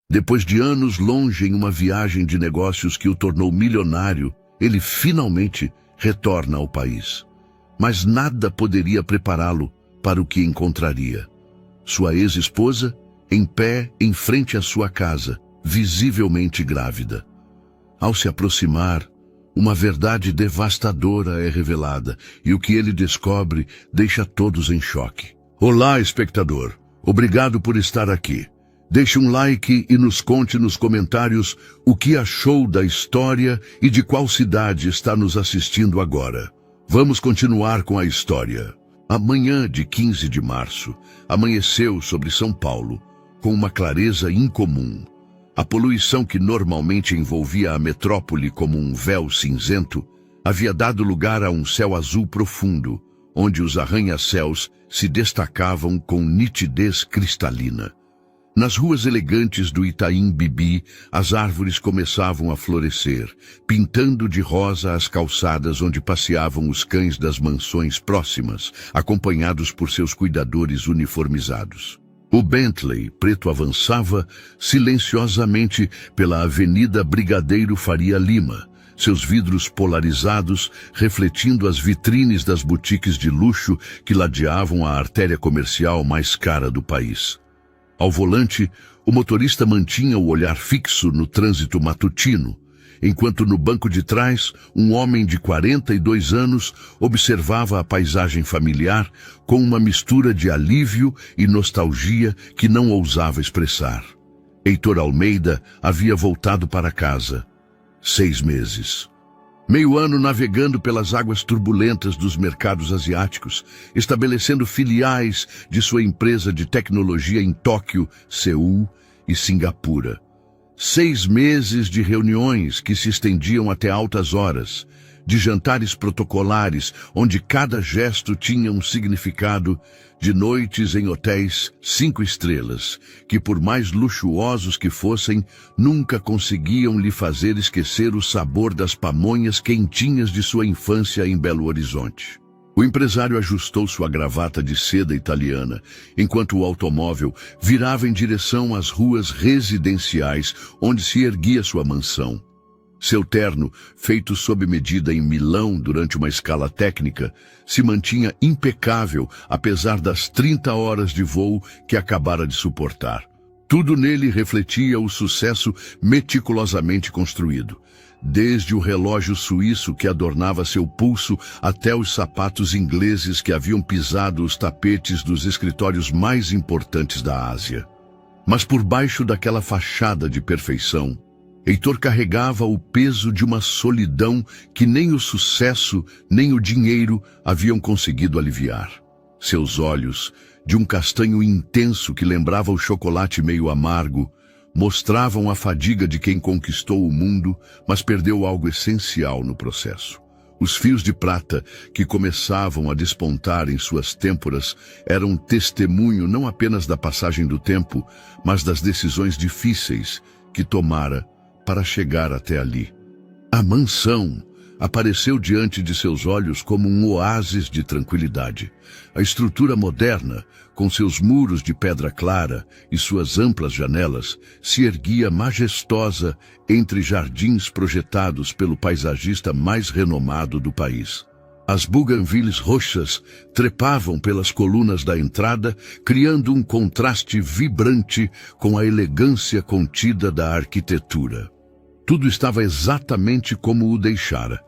Depois de anos longe em uma viagem de negócios que o tornou milionário, ele finalmente retorna ao país. Mas nada poderia prepará-lo para o que encontraria. Sua ex-esposa, em pé em frente à sua casa, visivelmente grávida. Ao se aproximar, uma verdade devastadora é revelada, e o que ele descobre deixa todos em choque. Olá, espectador. Obrigado por estar aqui. Deixe um like e nos conte nos comentários o que achou da história e de qual cidade está nos assistindo agora. Vamos continuar com a história. A manhã de 15 de março amanheceu sobre São Paulo com uma clareza incomum. A poluição que normalmente envolvia a metrópole como um véu cinzento havia dado lugar a um céu azul profundo, onde os arranha-céus se destacavam com nitidez cristalina. Nas ruas elegantes do Itaim Bibi, as árvores começavam a florescer, pintando de rosa as calçadas onde passeavam os cães das mansões próximas, acompanhados por seus cuidadores uniformizados. O Bentley preto avançava silenciosamente pela Avenida Brigadeiro Faria Lima, seus vidros polarizados refletindo as vitrines das boutiques de luxo que ladeavam a artéria comercial mais cara do país. Ao volante, o motorista mantinha o olhar fixo no trânsito matutino, enquanto no banco de trás, um homem de 42 anos observava a paisagem familiar com uma mistura de alívio e nostalgia que não ousava expressar. Heitor Almeida havia voltado para casa. 6 meses. Meio ano navegando pelas águas turbulentas dos mercados asiáticos, estabelecendo filiais de sua empresa de tecnologia em Tóquio, Seul e Singapura. 6 meses de reuniões que se estendiam até altas horas, de jantares protocolares onde cada gesto tinha um significado, de noites em hotéis 5 estrelas, que por mais luxuosos que fossem, nunca conseguiam lhe fazer esquecer o sabor das pamonhas quentinhas de sua infância em Belo Horizonte. O empresário ajustou sua gravata de seda italiana, enquanto o automóvel virava em direção às ruas residenciais onde se erguia sua mansão. Seu terno, feito sob medida em Milão durante uma escala técnica, se mantinha impecável apesar das 30 horas de voo que acabara de suportar. Tudo nele refletia o sucesso meticulosamente construído. Desde o relógio suíço que adornava seu pulso até os sapatos ingleses que haviam pisado os tapetes dos escritórios mais importantes da Ásia. Mas por baixo daquela fachada de perfeição, Heitor carregava o peso de uma solidão que nem o sucesso nem o dinheiro haviam conseguido aliviar. Seus olhos, de um castanho intenso que lembrava o chocolate meio amargo, mostravam a fadiga de quem conquistou o mundo, mas perdeu algo essencial no processo. Os fios de prata que começavam a despontar em suas têmporas eram testemunho não apenas da passagem do tempo, mas das decisões difíceis que tomara para chegar até ali. A mansão apareceu diante de seus olhos como um oásis de tranquilidade. A estrutura moderna, com seus muros de pedra clara e suas amplas janelas, se erguia majestosa entre jardins projetados pelo paisagista mais renomado do país. As bougainvilles roxas trepavam pelas colunas da entrada, criando um contraste vibrante com a elegância contida da arquitetura. Tudo estava exatamente como o deixara.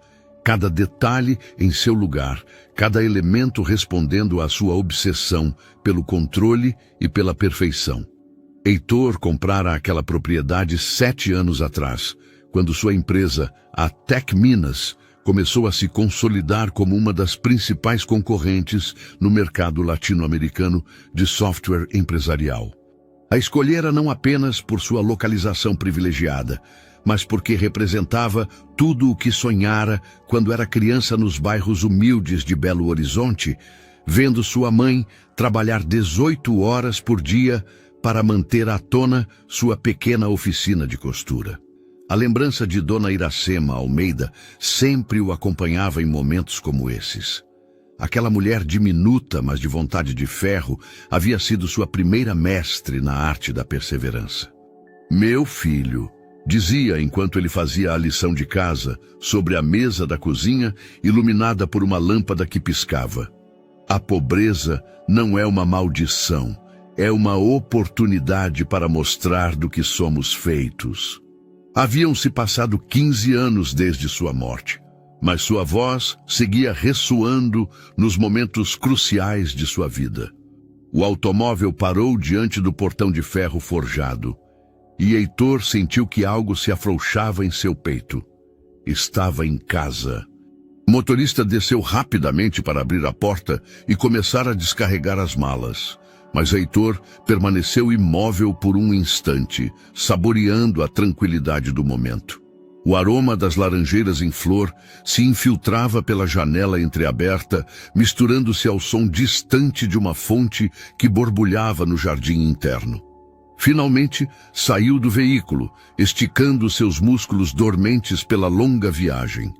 Cada detalhe em seu lugar, cada elemento respondendo à sua obsessão pelo controle e pela perfeição. Heitor comprara aquela propriedade 7 anos atrás, quando sua empresa, a Tech Minas, começou a se consolidar como uma das principais concorrentes no mercado latino-americano de software empresarial. A escolhera não apenas por sua localização privilegiada, mas porque representava tudo o que sonhara quando era criança nos bairros humildes de Belo Horizonte, vendo sua mãe trabalhar 18 horas por dia para manter à tona sua pequena oficina de costura. A lembrança de Dona Iracema Almeida sempre o acompanhava em momentos como esses. Aquela mulher diminuta, mas de vontade de ferro, havia sido sua primeira mestre na arte da perseverança. Meu filho, dizia enquanto ele fazia a lição de casa, sobre a mesa da cozinha, iluminada por uma lâmpada que piscava. A pobreza não é uma maldição, é uma oportunidade para mostrar do que somos feitos. Haviam-se passado 15 anos desde sua morte, mas sua voz seguia ressoando nos momentos cruciais de sua vida. O automóvel parou diante do portão de ferro forjado, e Heitor sentiu que algo se afrouxava em seu peito. Estava em casa. O motorista desceu rapidamente para abrir a porta e começar a descarregar as malas. Mas Heitor permaneceu imóvel por um instante, saboreando a tranquilidade do momento. O aroma das laranjeiras em flor se infiltrava pela janela entreaberta, misturando-se ao som distante de uma fonte que borbulhava no jardim interno. Finalmente, saiu do veículo, esticando seus músculos dormentes pela longa viagem.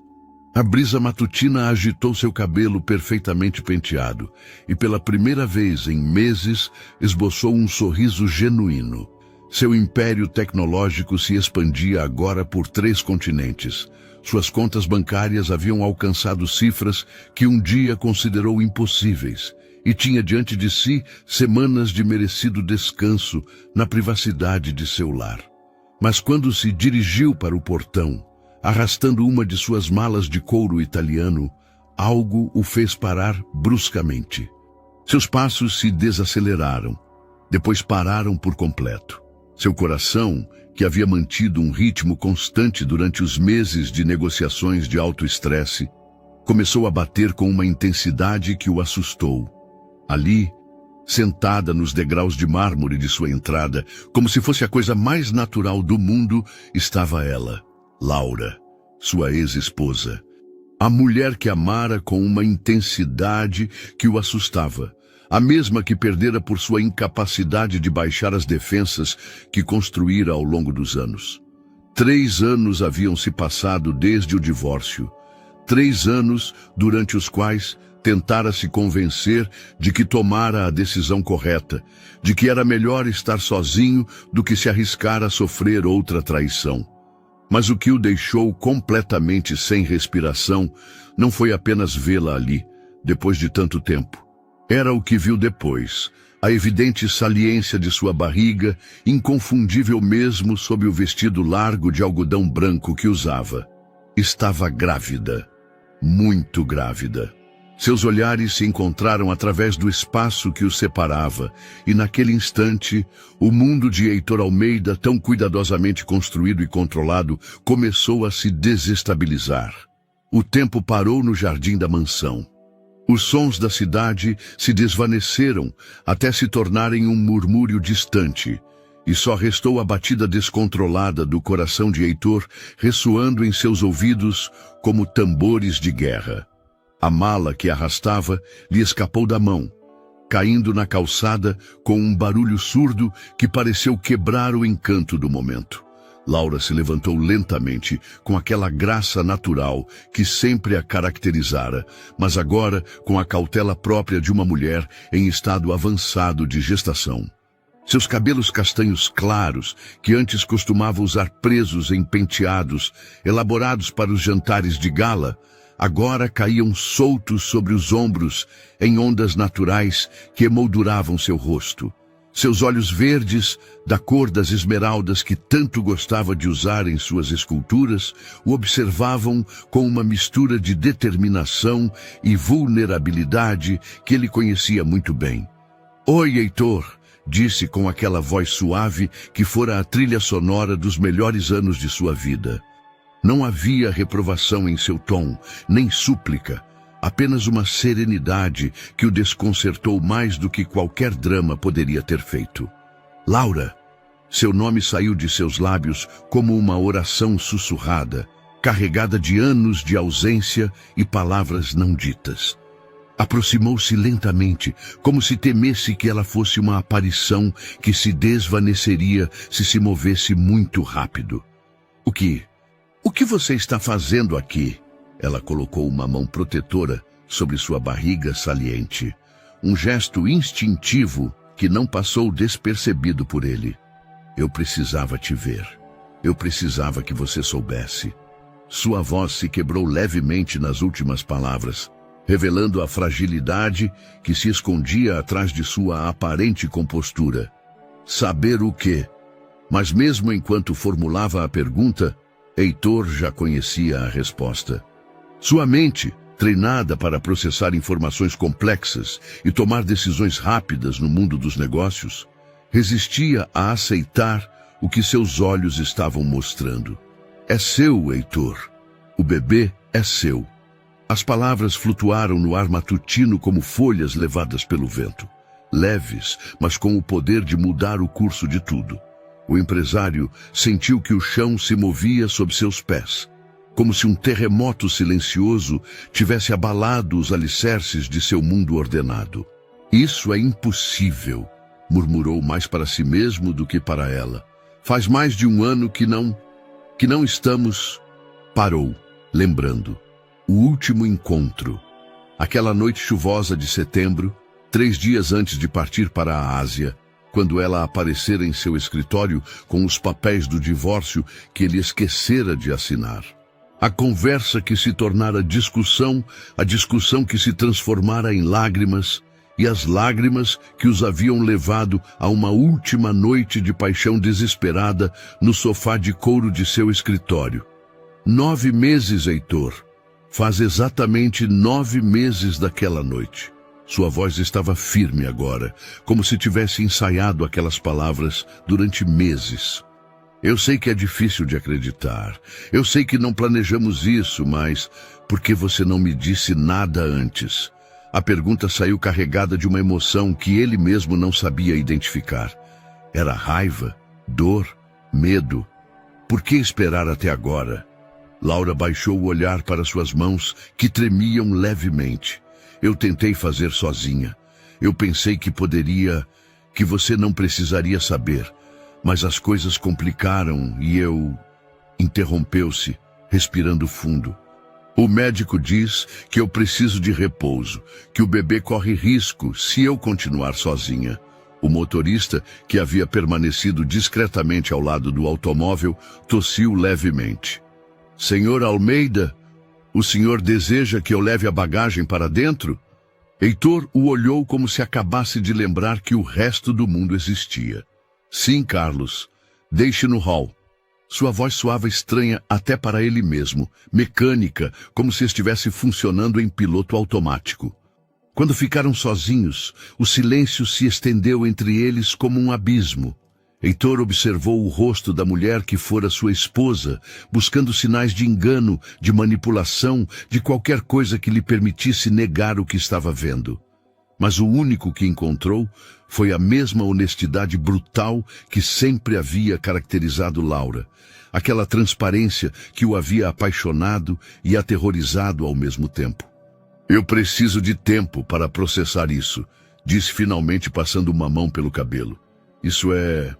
A brisa matutina agitou seu cabelo perfeitamente penteado e pela primeira vez em meses esboçou um sorriso genuíno. Seu império tecnológico se expandia agora por 3 continentes. Suas contas bancárias haviam alcançado cifras que um dia considerou impossíveis e tinha diante de si semanas de merecido descanso na privacidade de seu lar. Mas quando se dirigiu para o portão, arrastando uma de suas malas de couro italiano, algo o fez parar bruscamente. Seus passos se desaceleraram, depois pararam por completo. Seu coração, que havia mantido um ritmo constante durante os meses de negociações de alto estresse, começou a bater com uma intensidade que o assustou. Ali, sentada nos degraus de mármore de sua entrada, como se fosse a coisa mais natural do mundo, estava ela, Laura, sua ex-esposa. A mulher que amara com uma intensidade que o assustava. A mesma que perdera por sua incapacidade de baixar as defensas que construíra ao longo dos anos. 3 anos haviam se passado desde o divórcio. 3 anos durante os quais tentara se convencer de que tomara a decisão correta, de que era melhor estar sozinho do que se arriscar a sofrer outra traição. Mas o que o deixou completamente sem respiração não foi apenas vê-la ali, depois de tanto tempo. Era o que viu depois, a evidente saliência de sua barriga, inconfundível mesmo sob o vestido largo de algodão branco que usava. Estava grávida, muito grávida. Seus olhares se encontraram através do espaço que os separava, e naquele instante, o mundo de Heitor Almeida, tão cuidadosamente construído e controlado, começou a se desestabilizar. O tempo parou no jardim da mansão. Os sons da cidade se desvaneceram até se tornarem um murmúrio distante, e só restou a batida descontrolada do coração de Heitor ressoando em seus ouvidos como tambores de guerra. A mala que arrastava lhe escapou da mão, caindo na calçada com um barulho surdo que pareceu quebrar o encanto do momento. Laura se levantou lentamente, com aquela graça natural que sempre a caracterizara, mas agora com a cautela própria de uma mulher em estado avançado de gestação. Seus cabelos castanhos claros, que antes costumava usar presos em penteados, elaborados para os jantares de gala, agora caíam soltos sobre os ombros em ondas naturais que emolduravam seu rosto. Seus olhos verdes, da cor das esmeraldas que tanto gostava de usar em suas esculturas, o observavam com uma mistura de determinação e vulnerabilidade que ele conhecia muito bem. "Oi, Heitor", disse com aquela voz suave que fora a trilha sonora dos melhores anos de sua vida. Não havia reprovação em seu tom, nem súplica, apenas uma serenidade que o desconcertou mais do que qualquer drama poderia ter feito. "Laura", seu nome saiu de seus lábios como uma oração sussurrada, carregada de anos de ausência e palavras não ditas. Aproximou-se lentamente, como se temesse que ela fosse uma aparição que se desvaneceria se movesse muito rápido. O que você está fazendo aqui?" Ela colocou uma mão protetora sobre sua barriga saliente, um gesto instintivo que não passou despercebido por ele. Eu precisava te ver. Eu precisava que você soubesse. Sua voz se quebrou levemente nas últimas palavras, revelando a fragilidade que se escondia atrás de sua aparente compostura. Saber o quê? Mas mesmo enquanto formulava a pergunta, Heitor já conhecia a resposta. Sua mente, treinada para processar informações complexas e tomar decisões rápidas no mundo dos negócios, resistia a aceitar o que seus olhos estavam mostrando. É seu, Heitor. O bebê é seu. As palavras flutuaram no ar matutino como folhas levadas pelo vento, leves, mas com o poder de mudar o curso de tudo. O empresário sentiu que o chão se movia sob seus pés, como se um terremoto silencioso tivesse abalado os alicerces de seu mundo ordenado. Isso é impossível, murmurou mais para si mesmo do que para ela. Faz mais de um ano que não estamos... Parou, lembrando. O último encontro. Aquela noite chuvosa de setembro, 3 dias antes de partir para a Ásia, quando ela aparecera em seu escritório com os papéis do divórcio que ele esquecera de assinar. A conversa que se tornara discussão, a discussão que se transformara em lágrimas, e as lágrimas que os haviam levado a uma última noite de paixão desesperada no sofá de couro de seu escritório. 9 meses, Heitor. Faz exatamente 9 meses daquela noite. Sua voz estava firme agora, como se tivesse ensaiado aquelas palavras durante meses. Eu sei que é difícil de acreditar. Eu sei que não planejamos isso, mas por que você não me disse nada antes? A pergunta saiu carregada de uma emoção que ele mesmo não sabia identificar. Era raiva, dor, medo. Por que esperar até agora? Laura baixou o olhar para suas mãos, que tremiam levemente. Eu tentei fazer sozinha. Eu pensei que que você não precisaria saber. Mas as coisas complicaram e eu... Interrompeu-se, respirando fundo. O médico diz que eu preciso de repouso, que o bebê corre risco se eu continuar sozinha. O motorista, que havia permanecido discretamente ao lado do automóvel, tossiu levemente. Senhor Almeida, o senhor deseja que eu leve a bagagem para dentro? Heitor o olhou como se acabasse de lembrar que o resto do mundo existia. Sim, Carlos. Deixe no hall. Sua voz soava estranha até para ele mesmo, mecânica, como se estivesse funcionando em piloto automático. Quando ficaram sozinhos, o silêncio se estendeu entre eles como um abismo. Heitor observou o rosto da mulher que fora sua esposa, buscando sinais de engano, de manipulação, de qualquer coisa que lhe permitisse negar o que estava vendo. Mas o único que encontrou foi a mesma honestidade brutal que sempre havia caracterizado Laura, aquela transparência que o havia apaixonado e aterrorizado ao mesmo tempo. Eu preciso de tempo para processar isso, disse finalmente passando uma mão pelo cabelo. Isso é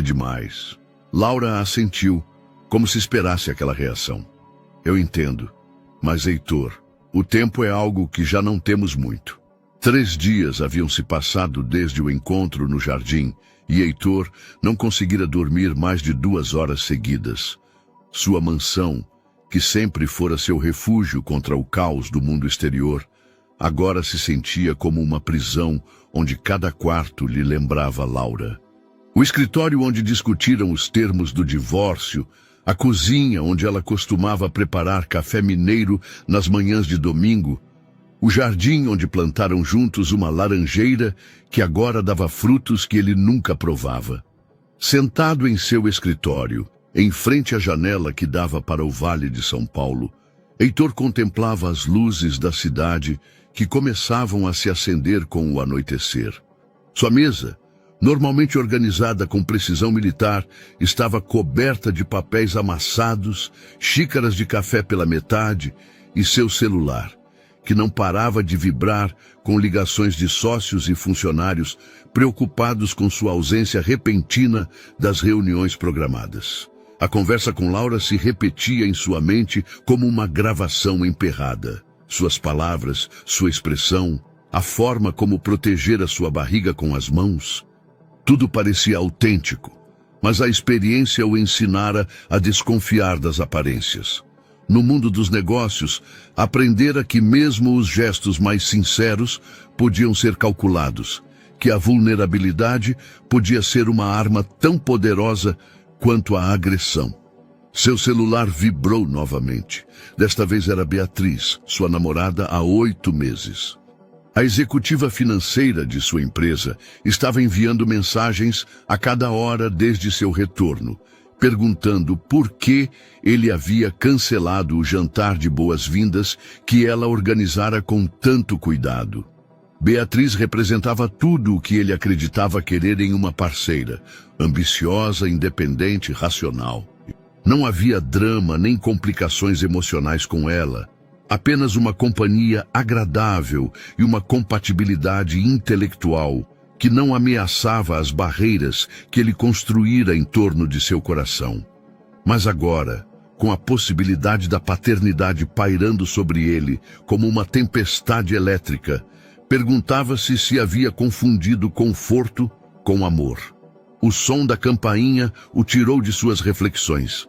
demais. Laura assentiu, como se esperasse aquela reação. Eu entendo, mas Heitor, o tempo é algo que já não temos muito. 3 dias haviam se passado desde o encontro no jardim e Heitor não conseguira dormir mais de 2 horas seguidas. Sua mansão, que sempre fora seu refúgio contra o caos do mundo exterior, agora se sentia como uma prisão onde cada quarto lhe lembrava Laura. O escritório onde discutiram os termos do divórcio, a cozinha onde ela costumava preparar café mineiro nas manhãs de domingo, o jardim onde plantaram juntos uma laranjeira que agora dava frutos que ele nunca provava. Sentado em seu escritório, em frente à janela que dava para o Vale de São Paulo, Heitor contemplava as luzes da cidade que começavam a se acender com o anoitecer. Sua mesa, normalmente organizada com precisão militar, estava coberta de papéis amassados, xícaras de café pela metade e seu celular, que não parava de vibrar com ligações de sócios e funcionários preocupados com sua ausência repentina das reuniões programadas. A conversa com Laura se repetia em sua mente como uma gravação emperrada. Suas palavras, sua expressão, a forma como protegera sua barriga com as mãos, tudo parecia autêntico, mas a experiência o ensinara a desconfiar das aparências. No mundo dos negócios, aprendera que mesmo os gestos mais sinceros podiam ser calculados, que a vulnerabilidade podia ser uma arma tão poderosa quanto a agressão. Seu celular vibrou novamente. Desta vez era Beatriz, sua namorada há 8 meses. A executiva financeira de sua empresa estava enviando mensagens a cada hora desde seu retorno, perguntando por que ele havia cancelado o jantar de boas-vindas que ela organizara com tanto cuidado. Beatriz representava tudo o que ele acreditava querer em uma parceira, ambiciosa, independente, racional. Não havia drama nem complicações emocionais com ela, apenas uma companhia agradável e uma compatibilidade intelectual que não ameaçava as barreiras que ele construíra em torno de seu coração. Mas agora, com a possibilidade da paternidade pairando sobre ele como uma tempestade elétrica, perguntava-se se havia confundido conforto com amor. O som da campainha o tirou de suas reflexões.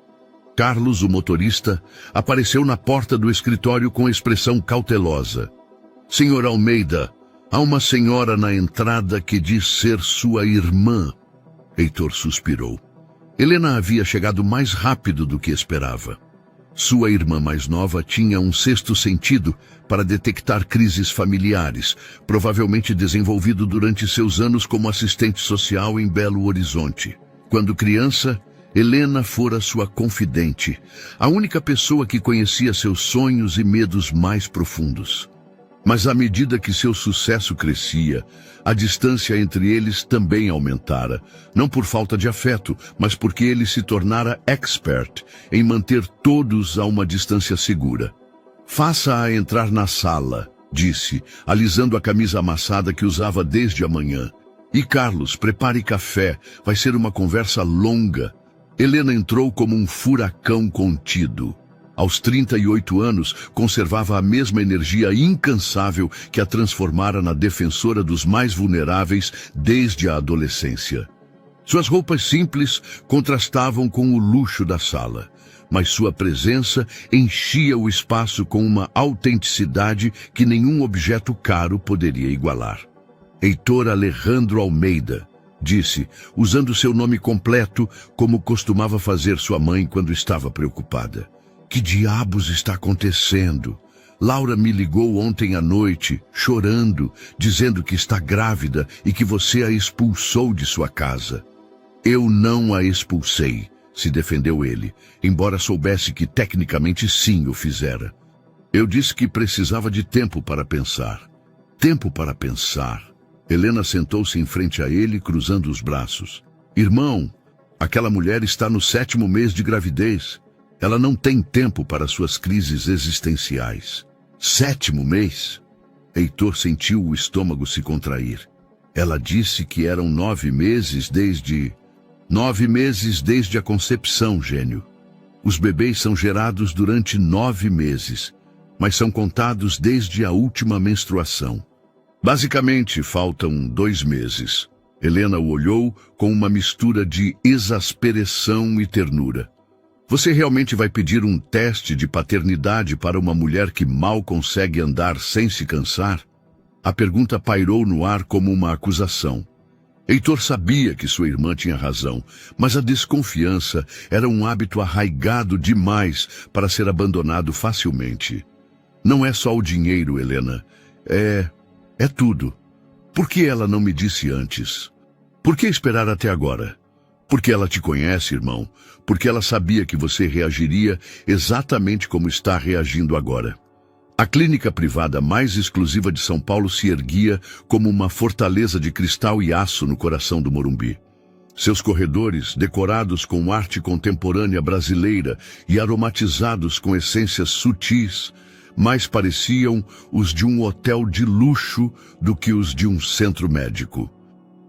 Carlos, o motorista, apareceu na porta do escritório com expressão cautelosa. "Senhor Almeida, há uma senhora na entrada que diz ser sua irmã." Heitor suspirou. Helena havia chegado mais rápido do que esperava. Sua irmã mais nova tinha um sexto sentido para detectar crises familiares, provavelmente desenvolvido durante seus anos como assistente social em Belo Horizonte. Quando criança, Helena fora sua confidente, a única pessoa que conhecia seus sonhos e medos mais profundos. Mas à medida que seu sucesso crescia, a distância entre eles também aumentara, não por falta de afeto, mas porque ele se tornara expert em manter todos a uma distância segura. "Faça-a entrar na sala", disse, alisando a camisa amassada que usava desde a manhã. "E Carlos, prepare café, vai ser uma conversa longa." Helena entrou como um furacão contido. Aos 38 anos, conservava a mesma energia incansável que a transformara na defensora dos mais vulneráveis desde a adolescência. Suas roupas simples contrastavam com o luxo da sala, mas sua presença enchia o espaço com uma autenticidade que nenhum objeto caro poderia igualar. "Heitor Alejandro Almeida", disse, usando seu nome completo, como costumava fazer sua mãe quando estava preocupada. "Que diabos está acontecendo? Laura me ligou ontem à noite, chorando, dizendo que está grávida e que você a expulsou de sua casa." "Eu não a expulsei", se defendeu ele, embora soubesse que tecnicamente sim o fizera. "Eu disse que precisava de tempo para pensar." Tempo para pensar. Helena sentou-se em frente a ele, cruzando os braços. "Irmão, aquela mulher está no 7º mês de gravidez. Ela não tem tempo para suas crises existenciais." 7º mês? Heitor sentiu o estômago se contrair. "Ela disse que eram 9 meses desde... 9 meses desde a concepção, gênio. Os bebês são gerados durante 9 meses, mas são contados desde a última menstruação. Basicamente, faltam 2 meses. Helena o olhou com uma mistura de exasperação e ternura. "Você realmente vai pedir um teste de paternidade para uma mulher que mal consegue andar sem se cansar?" A pergunta pairou no ar como uma acusação. Heitor sabia que sua irmã tinha razão, mas a desconfiança era um hábito arraigado demais para ser abandonado facilmente. "Não é só o dinheiro, Helena. É tudo. Por que ela não me disse antes? Por que esperar até agora? Porque ela te conhece, irmão. Porque ela sabia que você reagiria exatamente como está reagindo agora." A clínica privada mais exclusiva de São Paulo se erguia como uma fortaleza de cristal e aço no coração do Morumbi. Seus corredores, decorados com arte contemporânea brasileira e aromatizados com essências sutis, mais pareciam os de um hotel de luxo do que os de um centro médico.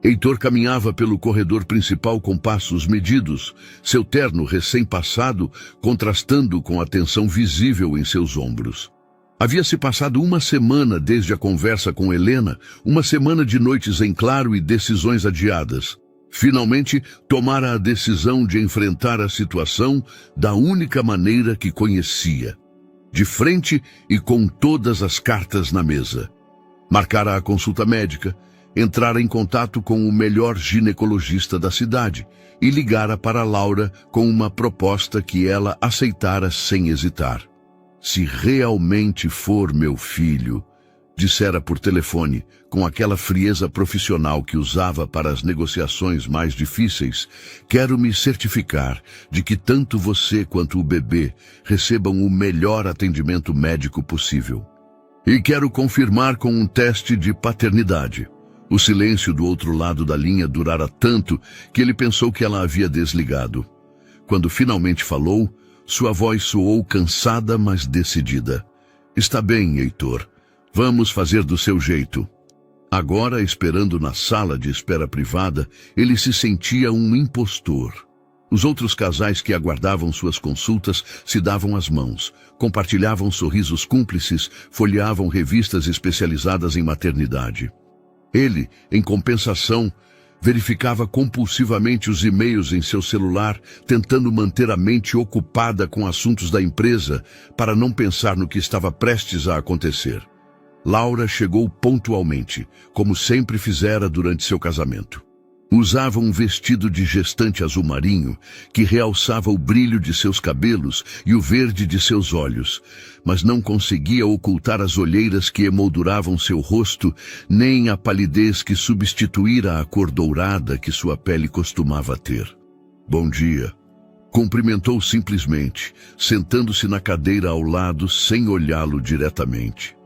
Heitor caminhava pelo corredor principal com passos medidos, seu terno recém-passado contrastando com a tensão visível em seus ombros. Havia-se passado 1 semana desde a conversa com Helena, 1 semana de noites em claro e decisões adiadas. Finalmente, tomara a decisão de enfrentar a situação da única maneira que conhecia, de frente e com todas as cartas na mesa. Marcara a consulta médica, entrara em contato com o melhor ginecologista da cidade e ligara para Laura com uma proposta que ela aceitara sem hesitar. Se realmente for meu filho, dissera por telefone, com aquela frieza profissional que usava para as negociações mais difíceis, quero me certificar de que tanto você quanto o bebê recebam o melhor atendimento médico possível. E quero confirmar com um teste de paternidade. O silêncio do outro lado da linha durara tanto que ele pensou que ela havia desligado. Quando finalmente falou, sua voz soou cansada, mas decidida. Está bem, Heitor. Vamos fazer do seu jeito. Agora, esperando na sala de espera privada, ele se sentia um impostor. Os outros casais que aguardavam suas consultas se davam as mãos, compartilhavam sorrisos cúmplices, folheavam revistas especializadas em maternidade. Ele, em compensação, verificava compulsivamente os e-mails em seu celular, tentando manter a mente ocupada com assuntos da empresa para não pensar no que estava prestes a acontecer. Laura chegou pontualmente, como sempre fizera durante seu casamento. Usava um vestido de gestante azul marinho que realçava o brilho de seus cabelos e o verde de seus olhos, mas não conseguia ocultar as olheiras que emolduravam seu rosto, nem a palidez que substituíra a cor dourada que sua pele costumava ter. Bom dia. Cumprimentou simplesmente, sentando-se na cadeira ao lado sem olhá-lo diretamente.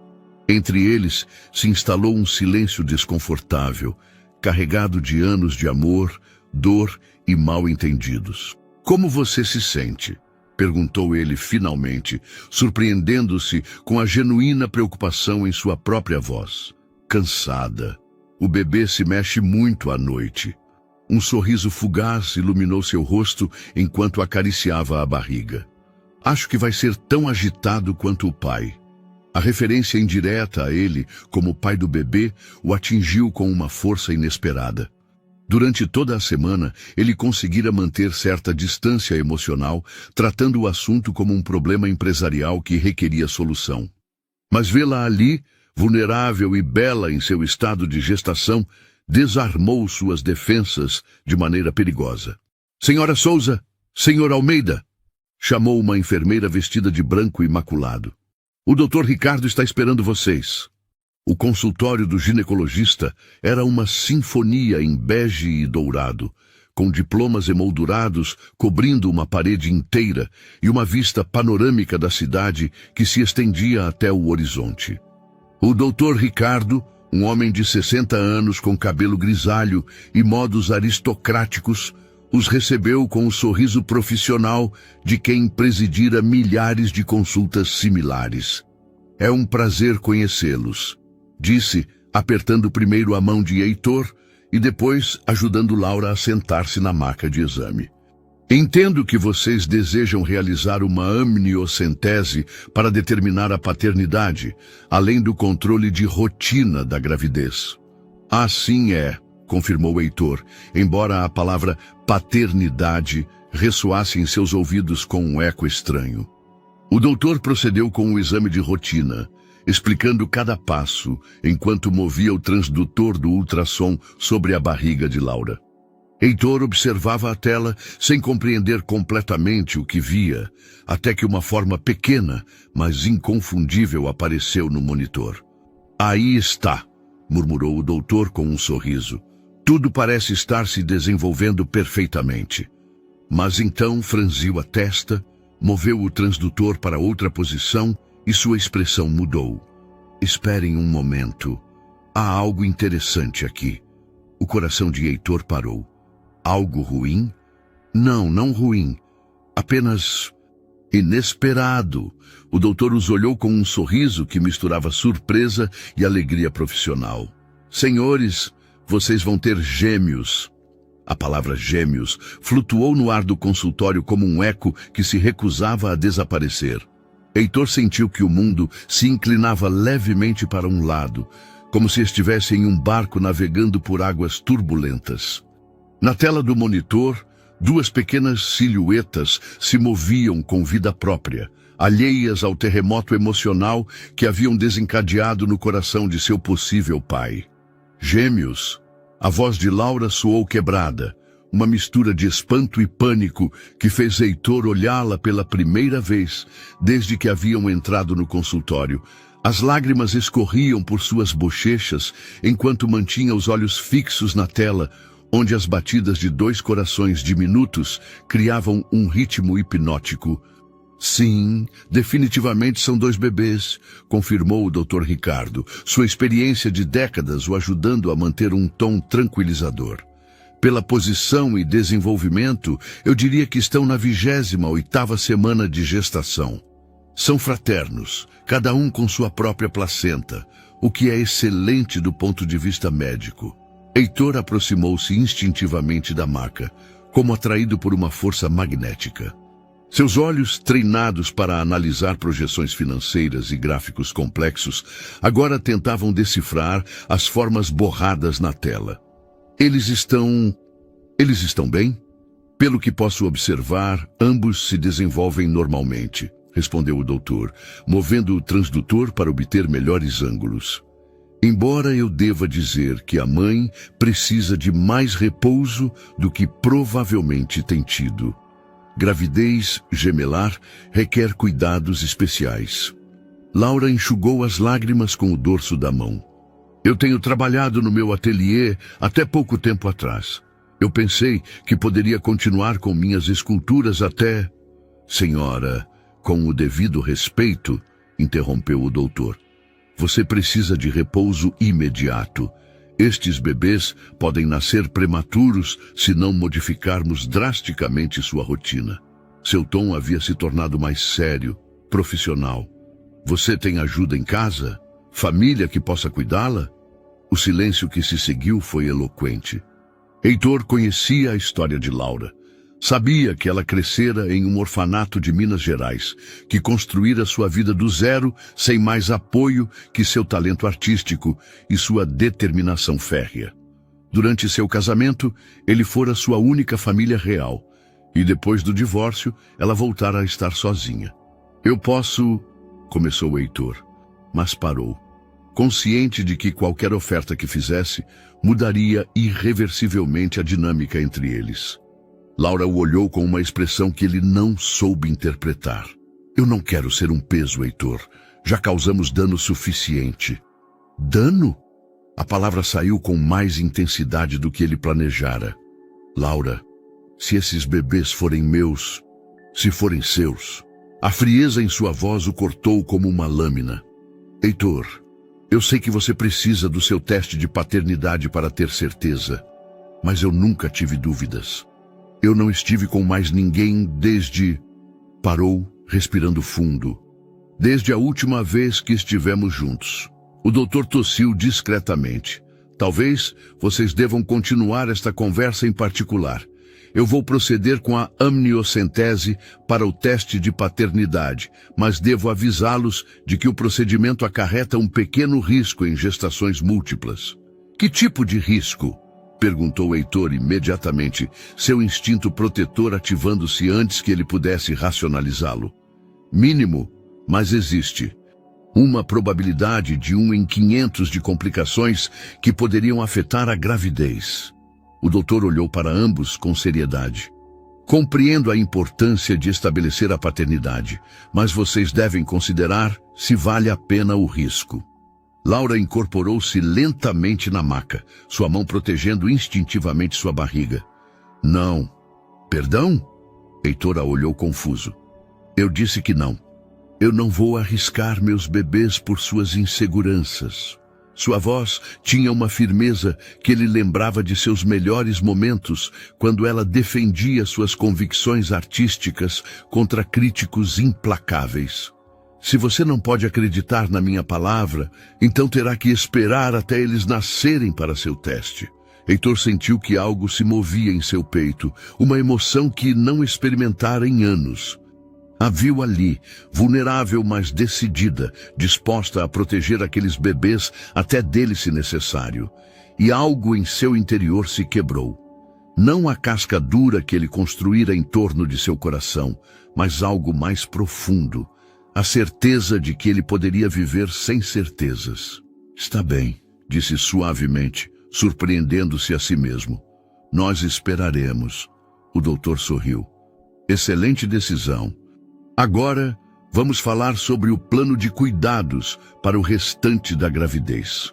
Entre eles se instalou um silêncio desconfortável, carregado de anos de amor, dor e mal-entendidos. Como você se sente? Perguntou ele finalmente, surpreendendo-se com a genuína preocupação em sua própria voz. Cansada. O bebê se mexe muito à noite. Um sorriso fugaz iluminou seu rosto enquanto acariciava a barriga. Acho que vai ser tão agitado quanto o pai. A referência indireta a ele, como pai do bebê, o atingiu com uma força inesperada. Durante toda a semana, ele conseguira manter certa distância emocional, tratando o assunto como um problema empresarial que requeria solução. Mas vê-la ali, vulnerável e bela em seu estado de gestação, desarmou suas defensas de maneira perigosa. Senhora Souza, senhor Almeida, chamou uma enfermeira vestida de branco imaculado. O Dr. Ricardo está esperando vocês. O consultório do ginecologista era uma sinfonia em bege e dourado, com diplomas emoldurados cobrindo uma parede inteira e uma vista panorâmica da cidade que se estendia até o horizonte. O Dr. Ricardo, um homem de 60 anos com cabelo grisalho e modos aristocráticos, os recebeu com o sorriso profissional de quem presidira milhares de consultas similares. É um prazer conhecê-los, disse, apertando primeiro a mão de Heitor e depois ajudando Laura a sentar-se na maca de exame. Entendo que vocês desejam realizar uma amniocentese para determinar a paternidade, além do controle de rotina da gravidez. Assim é, confirmou Heitor, embora a palavra paternidade ressoasse em seus ouvidos com um eco estranho. O doutor procedeu com o exame de rotina, explicando cada passo, enquanto movia o transdutor do ultrassom sobre a barriga de Laura. Heitor observava a tela sem compreender completamente o que via, até que uma forma pequena, mas inconfundível apareceu no monitor. Aí está, murmurou o doutor com um sorriso. Tudo parece estar se desenvolvendo perfeitamente. Mas então franziu a testa, moveu o transdutor para outra posição e sua expressão mudou. Esperem um momento. Há algo interessante aqui. O coração de Heitor parou. Algo ruim? Não ruim. Apenas inesperado. O doutor os olhou com um sorriso que misturava surpresa e alegria profissional. Senhores, vocês vão ter gêmeos. A palavra gêmeos flutuou no ar do consultório como um eco que se recusava a desaparecer. Heitor sentiu que o mundo se inclinava levemente para um lado, como se estivesse em um barco navegando por águas turbulentas. Na tela do monitor, duas pequenas silhuetas se moviam com vida própria, alheias ao terremoto emocional que haviam desencadeado no coração de seu possível pai. Gêmeos. A voz de Laura soou quebrada, uma mistura de espanto e pânico que fez Heitor olhá-la pela primeira vez desde que haviam entrado no consultório. As lágrimas escorriam por suas bochechas enquanto mantinha os olhos fixos na tela, onde as batidas de dois corações diminutos criavam um ritmo hipnótico. Sim, definitivamente são dois bebês, confirmou o Dr. Ricardo, sua experiência de décadas o ajudando a manter um tom tranquilizador. Pela posição e desenvolvimento, eu diria que estão na 28ª semana de gestação. São fraternos, cada um com sua própria placenta, o que é excelente do ponto de vista médico. Heitor aproximou-se instintivamente da maca, como atraído por uma força magnética. Seus olhos, treinados para analisar projeções financeiras e gráficos complexos, agora tentavam decifrar as formas borradas na tela. Eles estão bem? Pelo que posso observar, ambos se desenvolvem normalmente, respondeu o doutor, movendo o transdutor para obter melhores ângulos. Embora eu deva dizer que a mãe precisa de mais repouso do que provavelmente tem tido. Gravidez gemelar requer cuidados especiais. Laura enxugou as lágrimas com o dorso da mão. Eu tenho trabalhado no meu ateliê até pouco tempo atrás. Eu pensei que poderia continuar com minhas esculturas até... Senhora, com o devido respeito, interrompeu o doutor. Você precisa de repouso imediato. Estes bebês podem nascer prematuros se não modificarmos drasticamente sua rotina. Seu tom havia se tornado mais sério, profissional. Você tem ajuda em casa? Família que possa cuidá-la? O silêncio que se seguiu foi eloquente. Heitor conhecia a história de Laura. Sabia que ela crescera em um orfanato de Minas Gerais, que construíra sua vida do zero sem mais apoio que seu talento artístico e sua determinação férrea. Durante seu casamento, ele fora sua única família real, e depois do divórcio, ela voltara a estar sozinha. Eu posso... começou Heitor, mas parou. Consciente de que qualquer oferta que fizesse mudaria irreversivelmente a dinâmica entre eles. Laura o olhou com uma expressão que ele não soube interpretar. Eu não quero ser um peso, Heitor. Já causamos dano suficiente. Dano? A palavra saiu com mais intensidade do que ele planejara. Laura, se esses bebês forem meus, se forem seus... A frieza em sua voz o cortou como uma lâmina. Heitor, eu sei que você precisa do seu teste de paternidade para ter certeza, mas eu nunca tive dúvidas. Eu não estive com mais ninguém desde... Parou, respirando fundo. Desde a última vez que estivemos juntos. O doutor tossiu discretamente. Talvez vocês devam continuar esta conversa em particular. Eu vou proceder com a amniocentese para o teste de paternidade, mas devo avisá-los de que o procedimento acarreta um pequeno risco em gestações múltiplas. Que tipo de risco? Perguntou Heitor imediatamente, seu instinto protetor ativando-se antes que ele pudesse racionalizá-lo. Mínimo, mas existe. Uma probabilidade de 1 em 500 de complicações que poderiam afetar a gravidez. O doutor olhou para ambos com seriedade. Compreendo a importância de estabelecer a paternidade, mas vocês devem considerar se vale a pena o risco. Laura incorporou-se lentamente na maca, sua mão protegendo instintivamente sua barriga. Não. Perdão? Heitor a olhou confuso. Eu disse que não. Eu não vou arriscar meus bebês por suas inseguranças. Sua voz tinha uma firmeza que ele lembrava de seus melhores momentos, quando ela defendia suas convicções artísticas contra críticos implacáveis. Se você não pode acreditar na minha palavra, então terá que esperar até eles nascerem para seu teste. Heitor sentiu que algo se movia em seu peito, uma emoção que não experimentara em anos. A viu ali, vulnerável mas decidida, disposta a proteger aqueles bebês até dele se necessário. E algo em seu interior se quebrou. Não a casca dura que ele construíra em torno de seu coração, mas algo mais profundo, a certeza de que ele poderia viver sem certezas. Está bem, disse suavemente, surpreendendo-se a si mesmo. Nós esperaremos. O doutor sorriu. Excelente decisão. Agora, vamos falar sobre o plano de cuidados para o restante da gravidez.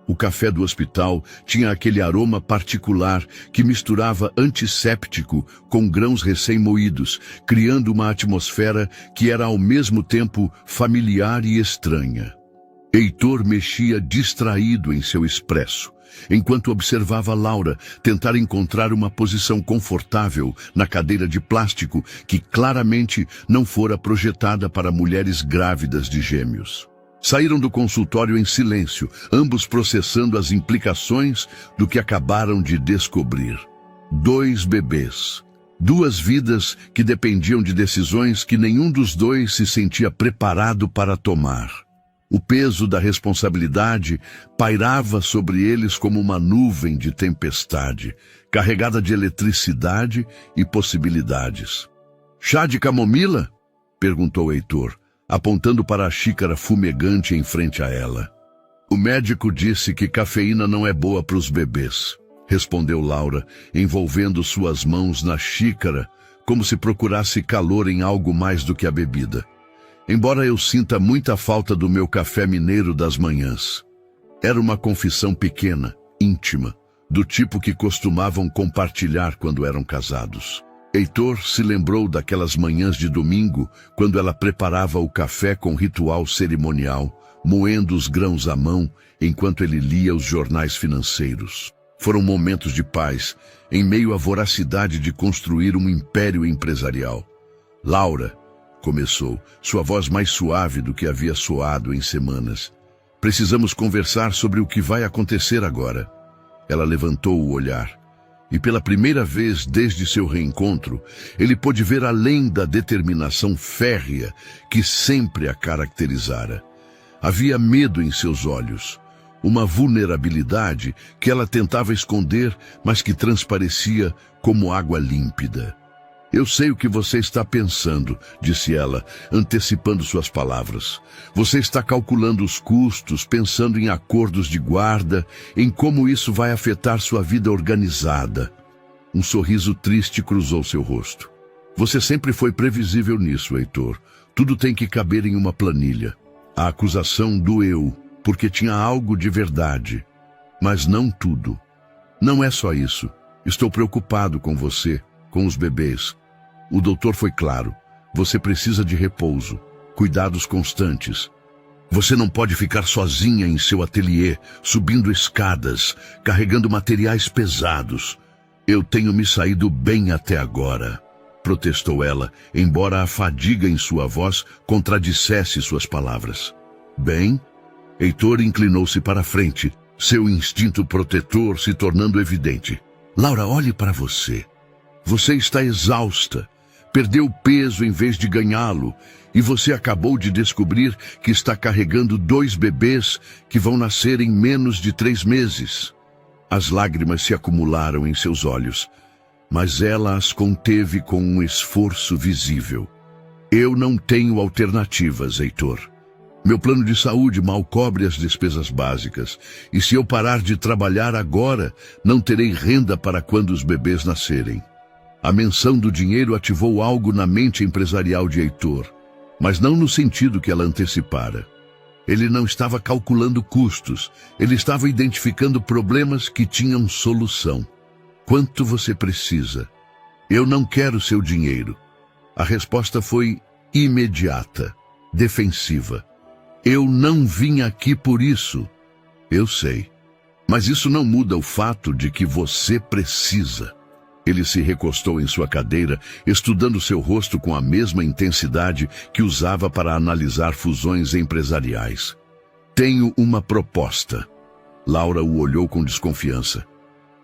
O café do hospital tinha aquele aroma particular que misturava antisséptico com grãos recém-moídos, criando uma atmosfera que era ao mesmo tempo familiar e estranha. Heitor mexia distraído em seu expresso, enquanto observava Laura tentar encontrar uma posição confortável na cadeira de plástico que claramente não fora projetada para mulheres grávidas de gêmeos. Saíram do consultório em silêncio, ambos processando as implicações do que acabaram de descobrir. 2 bebês. 2 vidas que dependiam de decisões que nenhum dos dois se sentia preparado para tomar. O peso da responsabilidade pairava sobre eles como uma nuvem de tempestade, carregada de eletricidade e possibilidades. Chá de camomila? Perguntou Heitor, apontando para a xícara fumegante em frente a ela. O médico disse que cafeína não é boa para os bebês, respondeu Laura, envolvendo suas mãos na xícara, como se procurasse calor em algo mais do que a bebida. Embora eu sinta muita falta do meu café mineiro das manhãs. Era uma confissão pequena, íntima, do tipo que costumavam compartilhar quando eram casados. Heitor se lembrou daquelas manhãs de domingo, quando ela preparava o café com ritual cerimonial, moendo os grãos à mão, enquanto ele lia os jornais financeiros. Foram momentos de paz, em meio à voracidade de construir um império empresarial. Laura, começou, sua voz mais suave do que havia soado em semanas. Precisamos conversar sobre o que vai acontecer agora. Ela levantou o olhar. E pela primeira vez desde seu reencontro, ele pôde ver além da determinação férrea que sempre a caracterizara. Havia medo em seus olhos, uma vulnerabilidade que ela tentava esconder, mas que transparecia como água límpida. Eu sei o que você está pensando, disse ela, antecipando suas palavras. Você está calculando os custos, pensando em acordos de guarda, em como isso vai afetar sua vida organizada. Um sorriso triste cruzou seu rosto. Você sempre foi previsível nisso, Heitor. Tudo tem que caber em uma planilha. A acusação doeu, porque tinha algo de verdade. Mas não tudo. Não é só isso. Estou preocupado com você, com os bebês. O doutor foi claro. Você precisa de repouso, cuidados constantes. Você não pode ficar sozinha em seu ateliê, subindo escadas, carregando materiais pesados. Eu tenho me saído bem até agora, protestou ela, embora a fadiga em sua voz contradissesse suas palavras. Bem? Heitor inclinou-se para a frente, seu instinto protetor se tornando evidente. Laura, olhe para você. Você está exausta. Perdeu peso em vez de ganhá-lo, e você acabou de descobrir que está carregando 2 bebês que vão nascer em menos de 3 meses. As lágrimas se acumularam em seus olhos, mas ela as conteve com um esforço visível. Eu não tenho alternativas, Heitor. Meu plano de saúde mal cobre as despesas básicas, e se eu parar de trabalhar agora, não terei renda para quando os bebês nascerem. A menção do dinheiro ativou algo na mente empresarial de Heitor, mas não no sentido que ela antecipara. Ele não estava calculando custos, ele estava identificando problemas que tinham solução. Quanto você precisa? Eu não quero seu dinheiro. A resposta foi imediata, defensiva. Eu não vim aqui por isso. Eu sei. Mas isso não muda o fato de que você precisa. Ele se recostou em sua cadeira, estudando seu rosto com a mesma intensidade que usava para analisar fusões empresariais. Tenho uma proposta. Laura o olhou com desconfiança.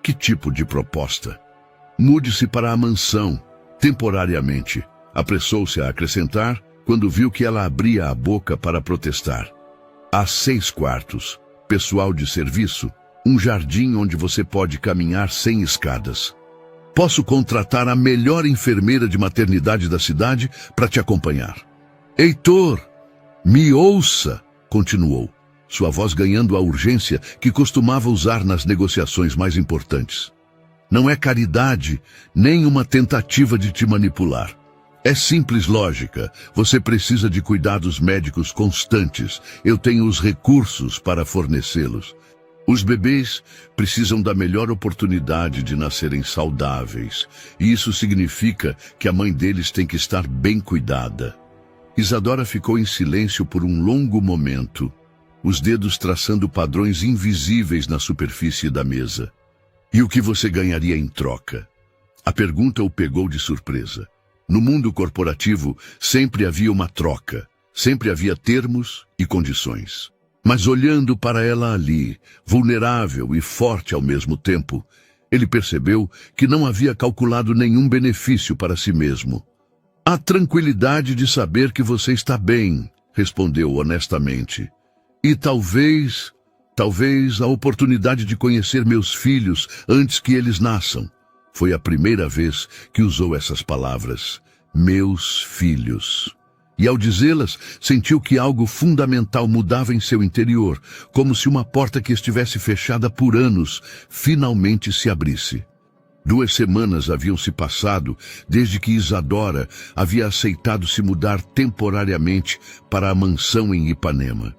Que tipo de proposta? Mude-se para a mansão, temporariamente. Apressou-se a acrescentar, quando viu que ela abria a boca para protestar. Há 6 quartos, pessoal de serviço, um jardim onde você pode caminhar sem escadas. Posso contratar a melhor enfermeira de maternidade da cidade para te acompanhar. Heitor, me ouça, continuou, sua voz ganhando a urgência que costumava usar nas negociações mais importantes. Não é caridade, nem uma tentativa de te manipular. É simples lógica. Você precisa de cuidados médicos constantes. Eu tenho os recursos para fornecê-los. Os bebês precisam da melhor oportunidade de nascerem saudáveis. E isso significa que a mãe deles tem que estar bem cuidada. Isadora ficou em silêncio por um longo momento, os dedos traçando padrões invisíveis na superfície da mesa. E o que você ganharia em troca? A pergunta o pegou de surpresa. No mundo corporativo, sempre havia uma troca, sempre havia termos e condições. Mas olhando para ela ali, vulnerável e forte ao mesmo tempo, ele percebeu que não havia calculado nenhum benefício para si mesmo. A tranquilidade de saber que você está bem, respondeu honestamente. E talvez a oportunidade de conhecer meus filhos antes que eles nasçam. Foi a primeira vez que usou essas palavras, meus filhos. E ao dizê-las, sentiu que algo fundamental mudava em seu interior, como se uma porta que estivesse fechada por anos, finalmente se abrisse. 2 semanas haviam se passado desde que Isadora havia aceitado se mudar temporariamente para a mansão em Ipanema.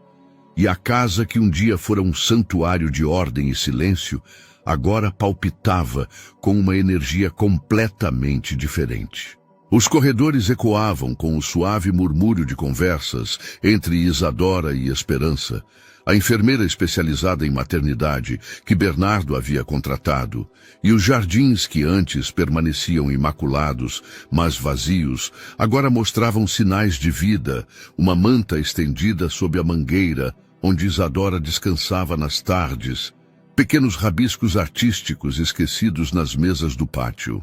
E a casa que um dia fora um santuário de ordem e silêncio, agora palpitava com uma energia completamente diferente. Os corredores ecoavam com o suave murmúrio de conversas entre Isadora e Esperança, a enfermeira especializada em maternidade que Bernardo havia contratado, e os jardins que antes permaneciam imaculados, mas vazios, agora mostravam sinais de vida, uma manta estendida sob a mangueira, onde Isadora descansava nas tardes, pequenos rabiscos artísticos esquecidos nas mesas do pátio.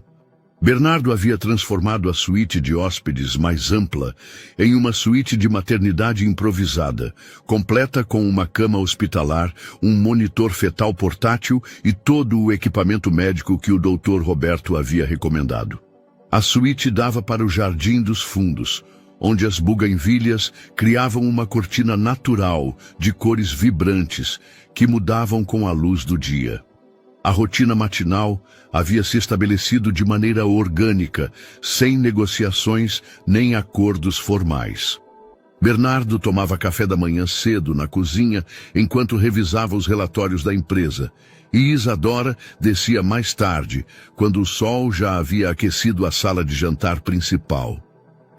Bernardo havia transformado a suíte de hóspedes mais ampla em uma suíte de maternidade improvisada, completa com uma cama hospitalar, um monitor fetal portátil e todo o equipamento médico que o Dr. Roberto havia recomendado. A suíte dava para o Jardim dos Fundos, onde as buganvílias criavam uma cortina natural de cores vibrantes que mudavam com a luz do dia. A rotina matinal havia se estabelecido de maneira orgânica, sem negociações nem acordos formais. Bernardo tomava café da manhã cedo na cozinha enquanto revisava os relatórios da empresa, e Isadora descia mais tarde, quando o sol já havia aquecido a sala de jantar principal.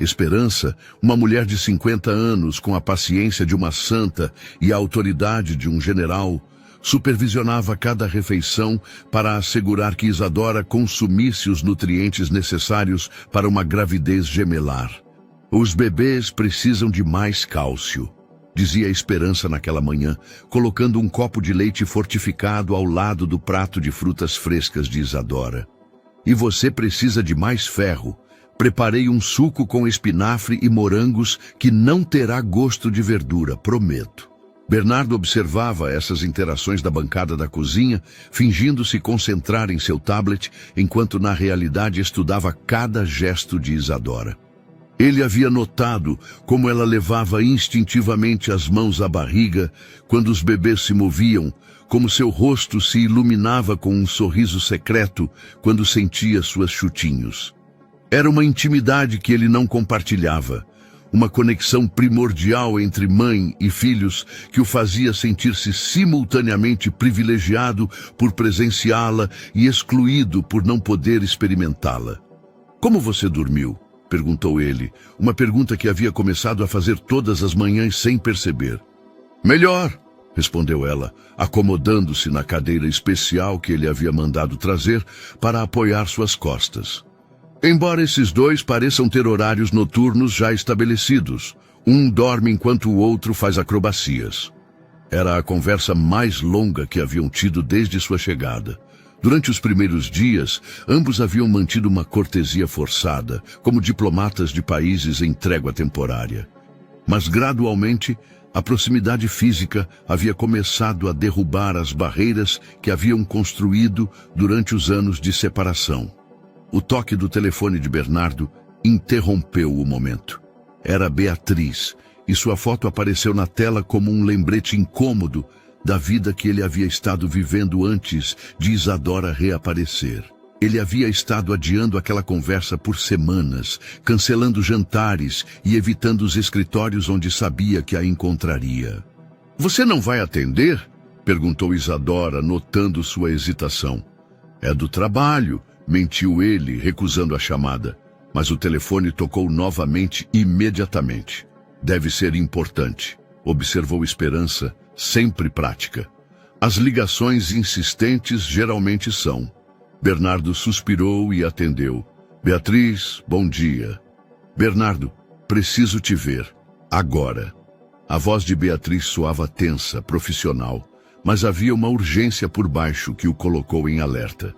Esperança, uma mulher de 50 anos com a paciência de uma santa e a autoridade de um general, supervisionava cada refeição para assegurar que Isadora consumisse os nutrientes necessários para uma gravidez gemelar. Os bebês precisam de mais cálcio, dizia Esperança naquela manhã, colocando um copo de leite fortificado ao lado do prato de frutas frescas de Isadora. E você precisa de mais ferro. Preparei um suco com espinafre e morangos que não terá gosto de verdura, prometo. Bernardo observava essas interações da bancada da cozinha, fingindo se concentrar em seu tablet, enquanto na realidade estudava cada gesto de Isadora. Ele havia notado como ela levava instintivamente as mãos à barriga quando os bebês se moviam, como seu rosto se iluminava com um sorriso secreto quando sentia suas chutinhos. Era uma intimidade que ele não compartilhava, uma conexão primordial entre mãe e filhos que o fazia sentir-se simultaneamente privilegiado por presenciá-la e excluído por não poder experimentá-la. "Como você dormiu?", perguntou ele, uma pergunta que havia começado a fazer todas as manhãs sem perceber. "Melhor", respondeu ela, acomodando-se na cadeira especial que ele havia mandado trazer para apoiar suas costas. "Embora esses dois pareçam ter horários noturnos já estabelecidos, um dorme enquanto o outro faz acrobacias." Era a conversa mais longa que haviam tido desde sua chegada. Durante os primeiros dias, ambos haviam mantido uma cortesia forçada, como diplomatas de países em trégua temporária. Mas gradualmente, a proximidade física havia começado a derrubar as barreiras que haviam construído durante os anos de separação. O toque do telefone de Bernardo interrompeu o momento. Era Beatriz, e sua foto apareceu na tela como um lembrete incômodo da vida que ele havia estado vivendo antes de Isadora reaparecer. Ele havia estado adiando aquela conversa por semanas, cancelando jantares e evitando os escritórios onde sabia que a encontraria. "Você não vai atender?" perguntou Isadora, notando sua hesitação. "É do trabalho", mentiu ele, recusando a chamada. Mas o telefone tocou novamente imediatamente. "Deve ser importante", observou Esperança, sempre prática. "As ligações insistentes geralmente são." Bernardo suspirou e atendeu. "Beatriz, bom dia." "Bernardo, preciso te ver. Agora." A voz de Beatriz soava tensa, profissional, mas havia uma urgência por baixo que o colocou em alerta.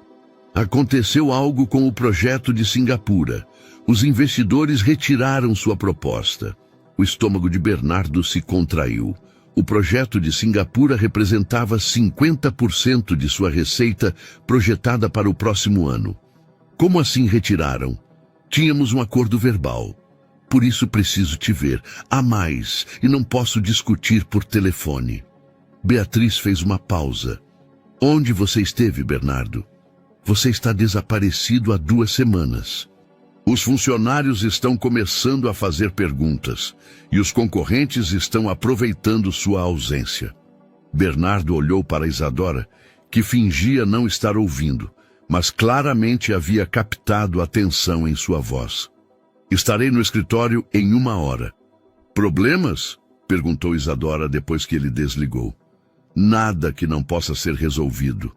"Aconteceu algo com o projeto de Singapura. Os investidores retiraram sua proposta." O estômago de Bernardo se contraiu. O projeto de Singapura representava 50% de sua receita projetada para o próximo ano. "Como assim retiraram?" "Tínhamos um acordo verbal. Por isso preciso te ver. Há mais, e não posso discutir por telefone." Beatriz fez uma pausa. "Onde você esteve, Bernardo?" "Você está desaparecido há 2 semanas. Os funcionários estão começando a fazer perguntas e os concorrentes estão aproveitando sua ausência." Bernardo olhou para Isadora, que fingia não estar ouvindo, mas claramente havia captado a tensão em sua voz. "Estarei no escritório em 1 hora." "Problemas?" perguntou Isadora depois que ele desligou. "Nada que não possa ser resolvido",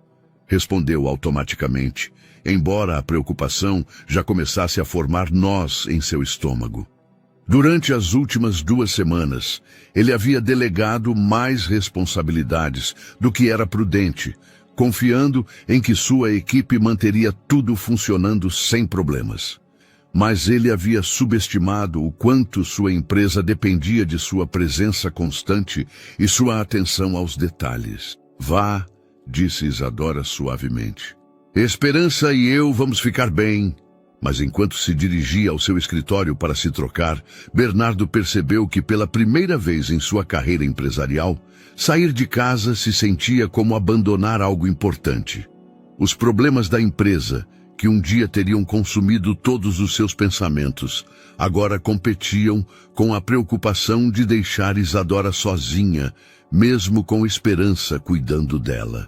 respondeu automaticamente, embora a preocupação já começasse a formar nós em seu estômago. Durante as últimas 2 semanas, ele havia delegado mais responsabilidades do que era prudente, confiando em que sua equipe manteria tudo funcionando sem problemas. Mas ele havia subestimado o quanto sua empresa dependia de sua presença constante e sua atenção aos detalhes. "Vá", disse Isadora suavemente. "Esperança e eu vamos ficar bem." Mas enquanto se dirigia ao seu escritório para se trocar, Bernardo percebeu que pela primeira vez em sua carreira empresarial, sair de casa se sentia como abandonar algo importante. Os problemas da empresa, que um dia teriam consumido todos os seus pensamentos, agora competiam com a preocupação de deixar Isadora sozinha, mesmo com Esperança cuidando dela.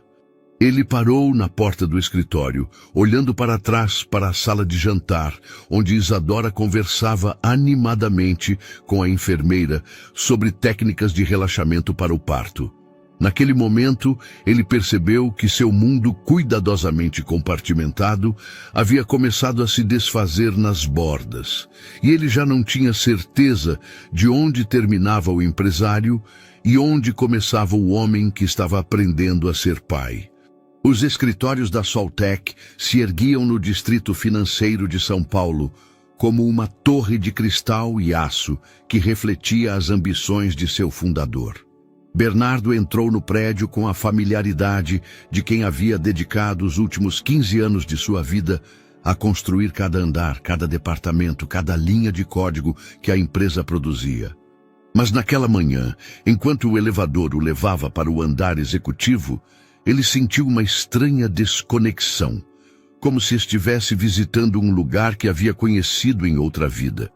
Ele parou na porta do escritório, olhando para trás para a sala de jantar, onde Isadora conversava animadamente com a enfermeira sobre técnicas de relaxamento para o parto. Naquele momento, ele percebeu que seu mundo cuidadosamente compartimentado havia começado a se desfazer nas bordas, e ele já não tinha certeza de onde terminava o empresário e onde começava o homem que estava aprendendo a ser pai. Os escritórios da Soltec se erguiam no distrito financeiro de São Paulo como uma torre de cristal e aço que refletia as ambições de seu fundador. Bernardo entrou no prédio com a familiaridade de quem havia dedicado os últimos 15 anos de sua vida a construir cada andar, cada departamento, cada linha de código que a empresa produzia. Mas naquela manhã, enquanto o elevador o levava para o andar executivo, ele sentiu uma estranha desconexão, como se estivesse visitando um lugar que havia conhecido em outra vida.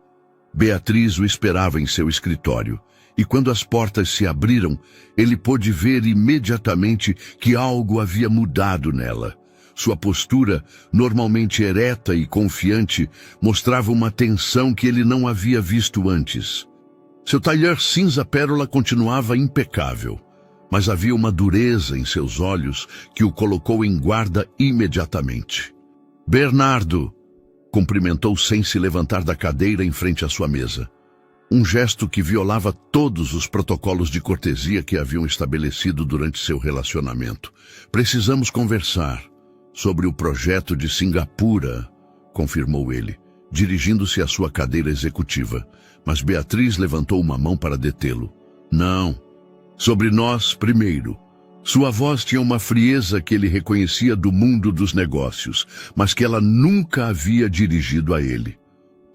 Beatriz o esperava em seu escritório, e quando as portas se abriram, ele pôde ver imediatamente que algo havia mudado nela. Sua postura, normalmente ereta e confiante, mostrava uma tensão que ele não havia visto antes. Seu tailleur cinza pérola continuava impecável, mas havia uma dureza em seus olhos que o colocou em guarda imediatamente. "Bernardo", cumprimentou sem se levantar da cadeira em frente à sua mesa. Um gesto que violava todos os protocolos de cortesia que haviam estabelecido durante seu relacionamento. "Precisamos conversar sobre o projeto de Singapura", confirmou ele, dirigindo-se à sua cadeira executiva. Mas Beatriz levantou uma mão para detê-lo. "Não. Sobre nós primeiro", Sua voz tinha uma frieza que ele reconhecia do mundo dos negócios, mas que ela nunca havia dirigido a ele.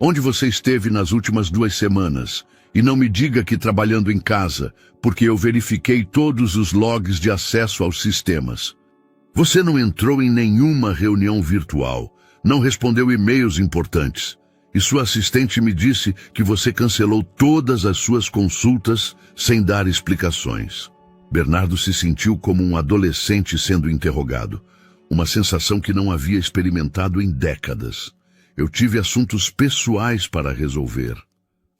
Onde você esteve nas últimas 2 semanas? E não me diga que trabalhando em casa, porque eu verifiquei todos os logs de acesso aos sistemas. Você não entrou em nenhuma reunião virtual, não respondeu e-mails importantes. E sua assistente me disse que você cancelou todas as suas consultas sem dar explicações. Bernardo se sentiu como um adolescente sendo interrogado, uma sensação que não havia experimentado em décadas. Eu tive assuntos pessoais para resolver.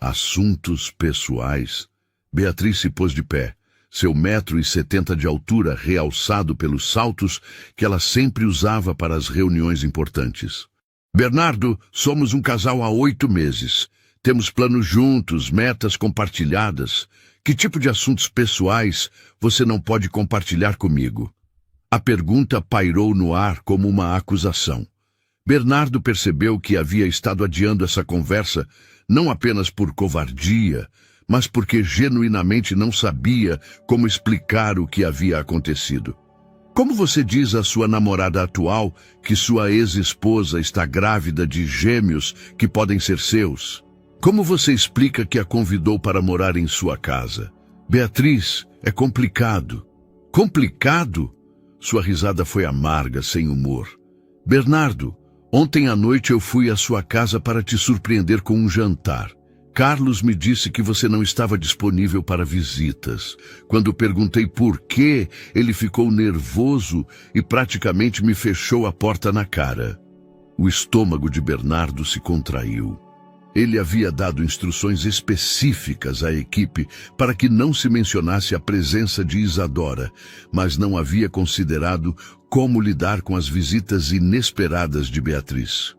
Assuntos pessoais? Beatriz se pôs de pé, seu 1,70 m de altura realçado pelos saltos que ela sempre usava para as reuniões importantes. Bernardo, somos um casal há 8 meses. Temos planos juntos, metas compartilhadas. Que tipo de assuntos pessoais você não pode compartilhar comigo? A pergunta pairou no ar como uma acusação. Bernardo percebeu que havia estado adiando essa conversa não apenas por covardia, mas porque genuinamente não sabia como explicar o que havia acontecido. Como você diz à sua namorada atual que sua ex-esposa está grávida de gêmeos que podem ser seus? Como você explica que a convidou para morar em sua casa? Beatriz, é complicado. Complicado? Sua risada foi amarga, sem humor. Bernardo, ontem à noite eu fui à sua casa para te surpreender com um jantar. Carlos me disse que você não estava disponível para visitas. Quando perguntei por quê, ele ficou nervoso e praticamente me fechou a porta na cara. O estômago de Bernardo se contraiu. Ele havia dado instruções específicas à equipe para que não se mencionasse a presença de Isadora, mas não havia considerado como lidar com as visitas inesperadas de Beatriz.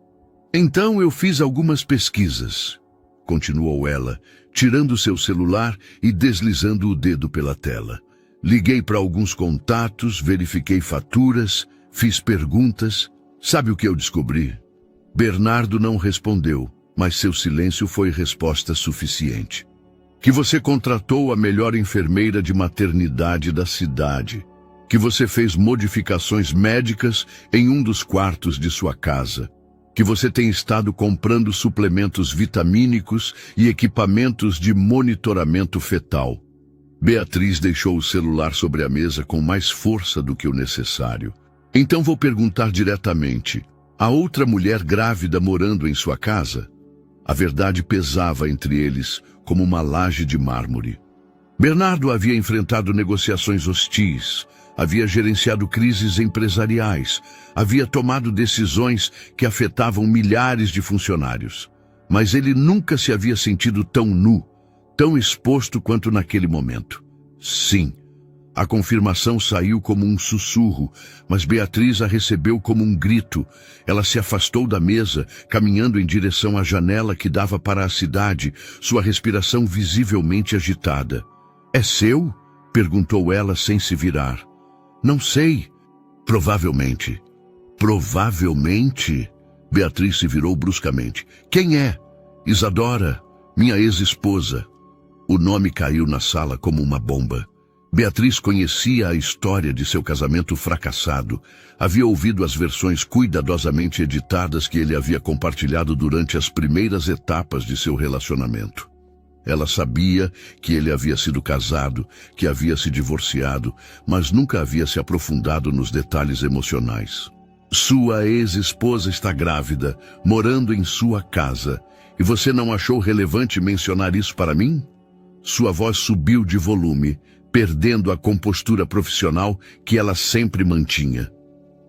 Então eu fiz algumas pesquisas, continuou ela, tirando seu celular e deslizando o dedo pela tela. Liguei para alguns contatos, verifiquei faturas, fiz perguntas. Sabe o que eu descobri? Bernardo não respondeu, mas seu silêncio foi resposta suficiente. Que você contratou a melhor enfermeira de maternidade da cidade. Que você fez modificações médicas em um dos quartos de sua casa. Que você tem estado comprando suplementos vitamínicos e equipamentos de monitoramento fetal. Beatriz deixou o celular sobre a mesa com mais força do que o necessário. Então vou perguntar diretamente. Há outra mulher grávida morando em sua casa? A verdade pesava entre eles como uma laje de mármore. Bernardo havia enfrentado negociações hostis, havia gerenciado crises empresariais, havia tomado decisões que afetavam milhares de funcionários. Mas ele nunca se havia sentido tão nu, tão exposto quanto naquele momento. Sim, a confirmação saiu como um sussurro, mas Beatriz a recebeu como um grito. Ela se afastou da mesa, caminhando em direção à janela que dava para a cidade, sua respiração visivelmente agitada. É seu? Perguntou ela sem se virar. Não sei. Provavelmente. Provavelmente? Beatriz se virou bruscamente. Quem é? Isadora, minha ex-esposa. O nome caiu na sala como uma bomba. Beatriz conhecia a história de seu casamento fracassado. Havia ouvido as versões cuidadosamente editadas que ele havia compartilhado durante as primeiras etapas de seu relacionamento. Ela sabia que ele havia sido casado, que havia se divorciado, mas nunca havia se aprofundado nos detalhes emocionais. Sua ex-esposa está grávida, morando em sua casa, e você não achou relevante mencionar isso para mim? Sua voz subiu de volume, perdendo a compostura profissional que ela sempre mantinha.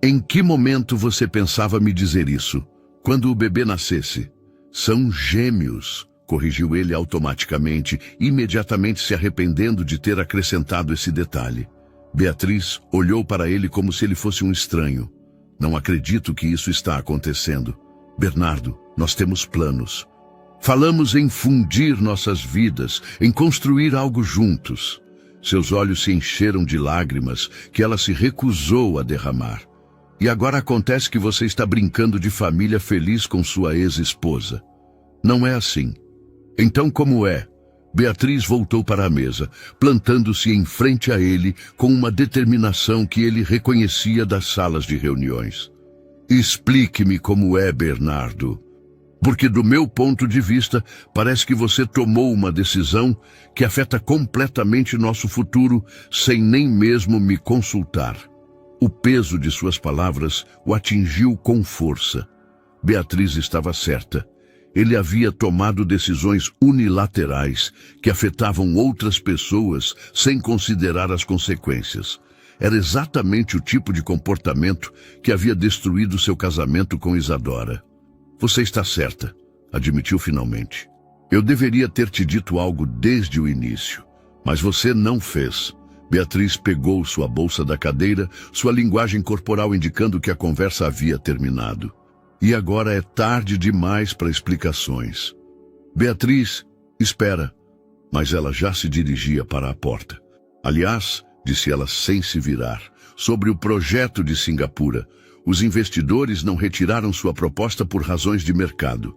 Em que momento você pensava me dizer isso? Quando o bebê nascesse. São gêmeos, corrigiu ele automaticamente, imediatamente se arrependendo de ter acrescentado esse detalhe. Beatriz olhou para ele como se ele fosse um estranho. Não acredito que isso está acontecendo. Bernardo, nós temos planos. Falamos em fundir nossas vidas, em construir algo juntos. Seus olhos se encheram de lágrimas que ela se recusou a derramar. E agora acontece que você está brincando de família feliz com sua ex-esposa. Não é assim. Então como é? Beatriz voltou para a mesa, plantando-se em frente a ele com uma determinação que ele reconhecia das salas de reuniões. Explique-me como é, Bernardo. Porque do meu ponto de vista, parece que você tomou uma decisão que afeta completamente nosso futuro sem nem mesmo me consultar. O peso de suas palavras o atingiu com força. Beatriz estava certa. Ele havia tomado decisões unilaterais que afetavam outras pessoas sem considerar as consequências. Era exatamente o tipo de comportamento que havia destruído seu casamento com Isadora. Você está certa, admitiu finalmente. Eu deveria ter te dito algo desde o início, mas você não fez. Beatriz pegou sua bolsa da cadeira, sua linguagem corporal indicando que a conversa havia terminado. E agora é tarde demais para explicações. Beatriz, espera. Mas ela já se dirigia para a porta. Aliás, disse ela sem se virar, sobre o projeto de Singapura, os investidores não retiraram sua proposta por razões de mercado.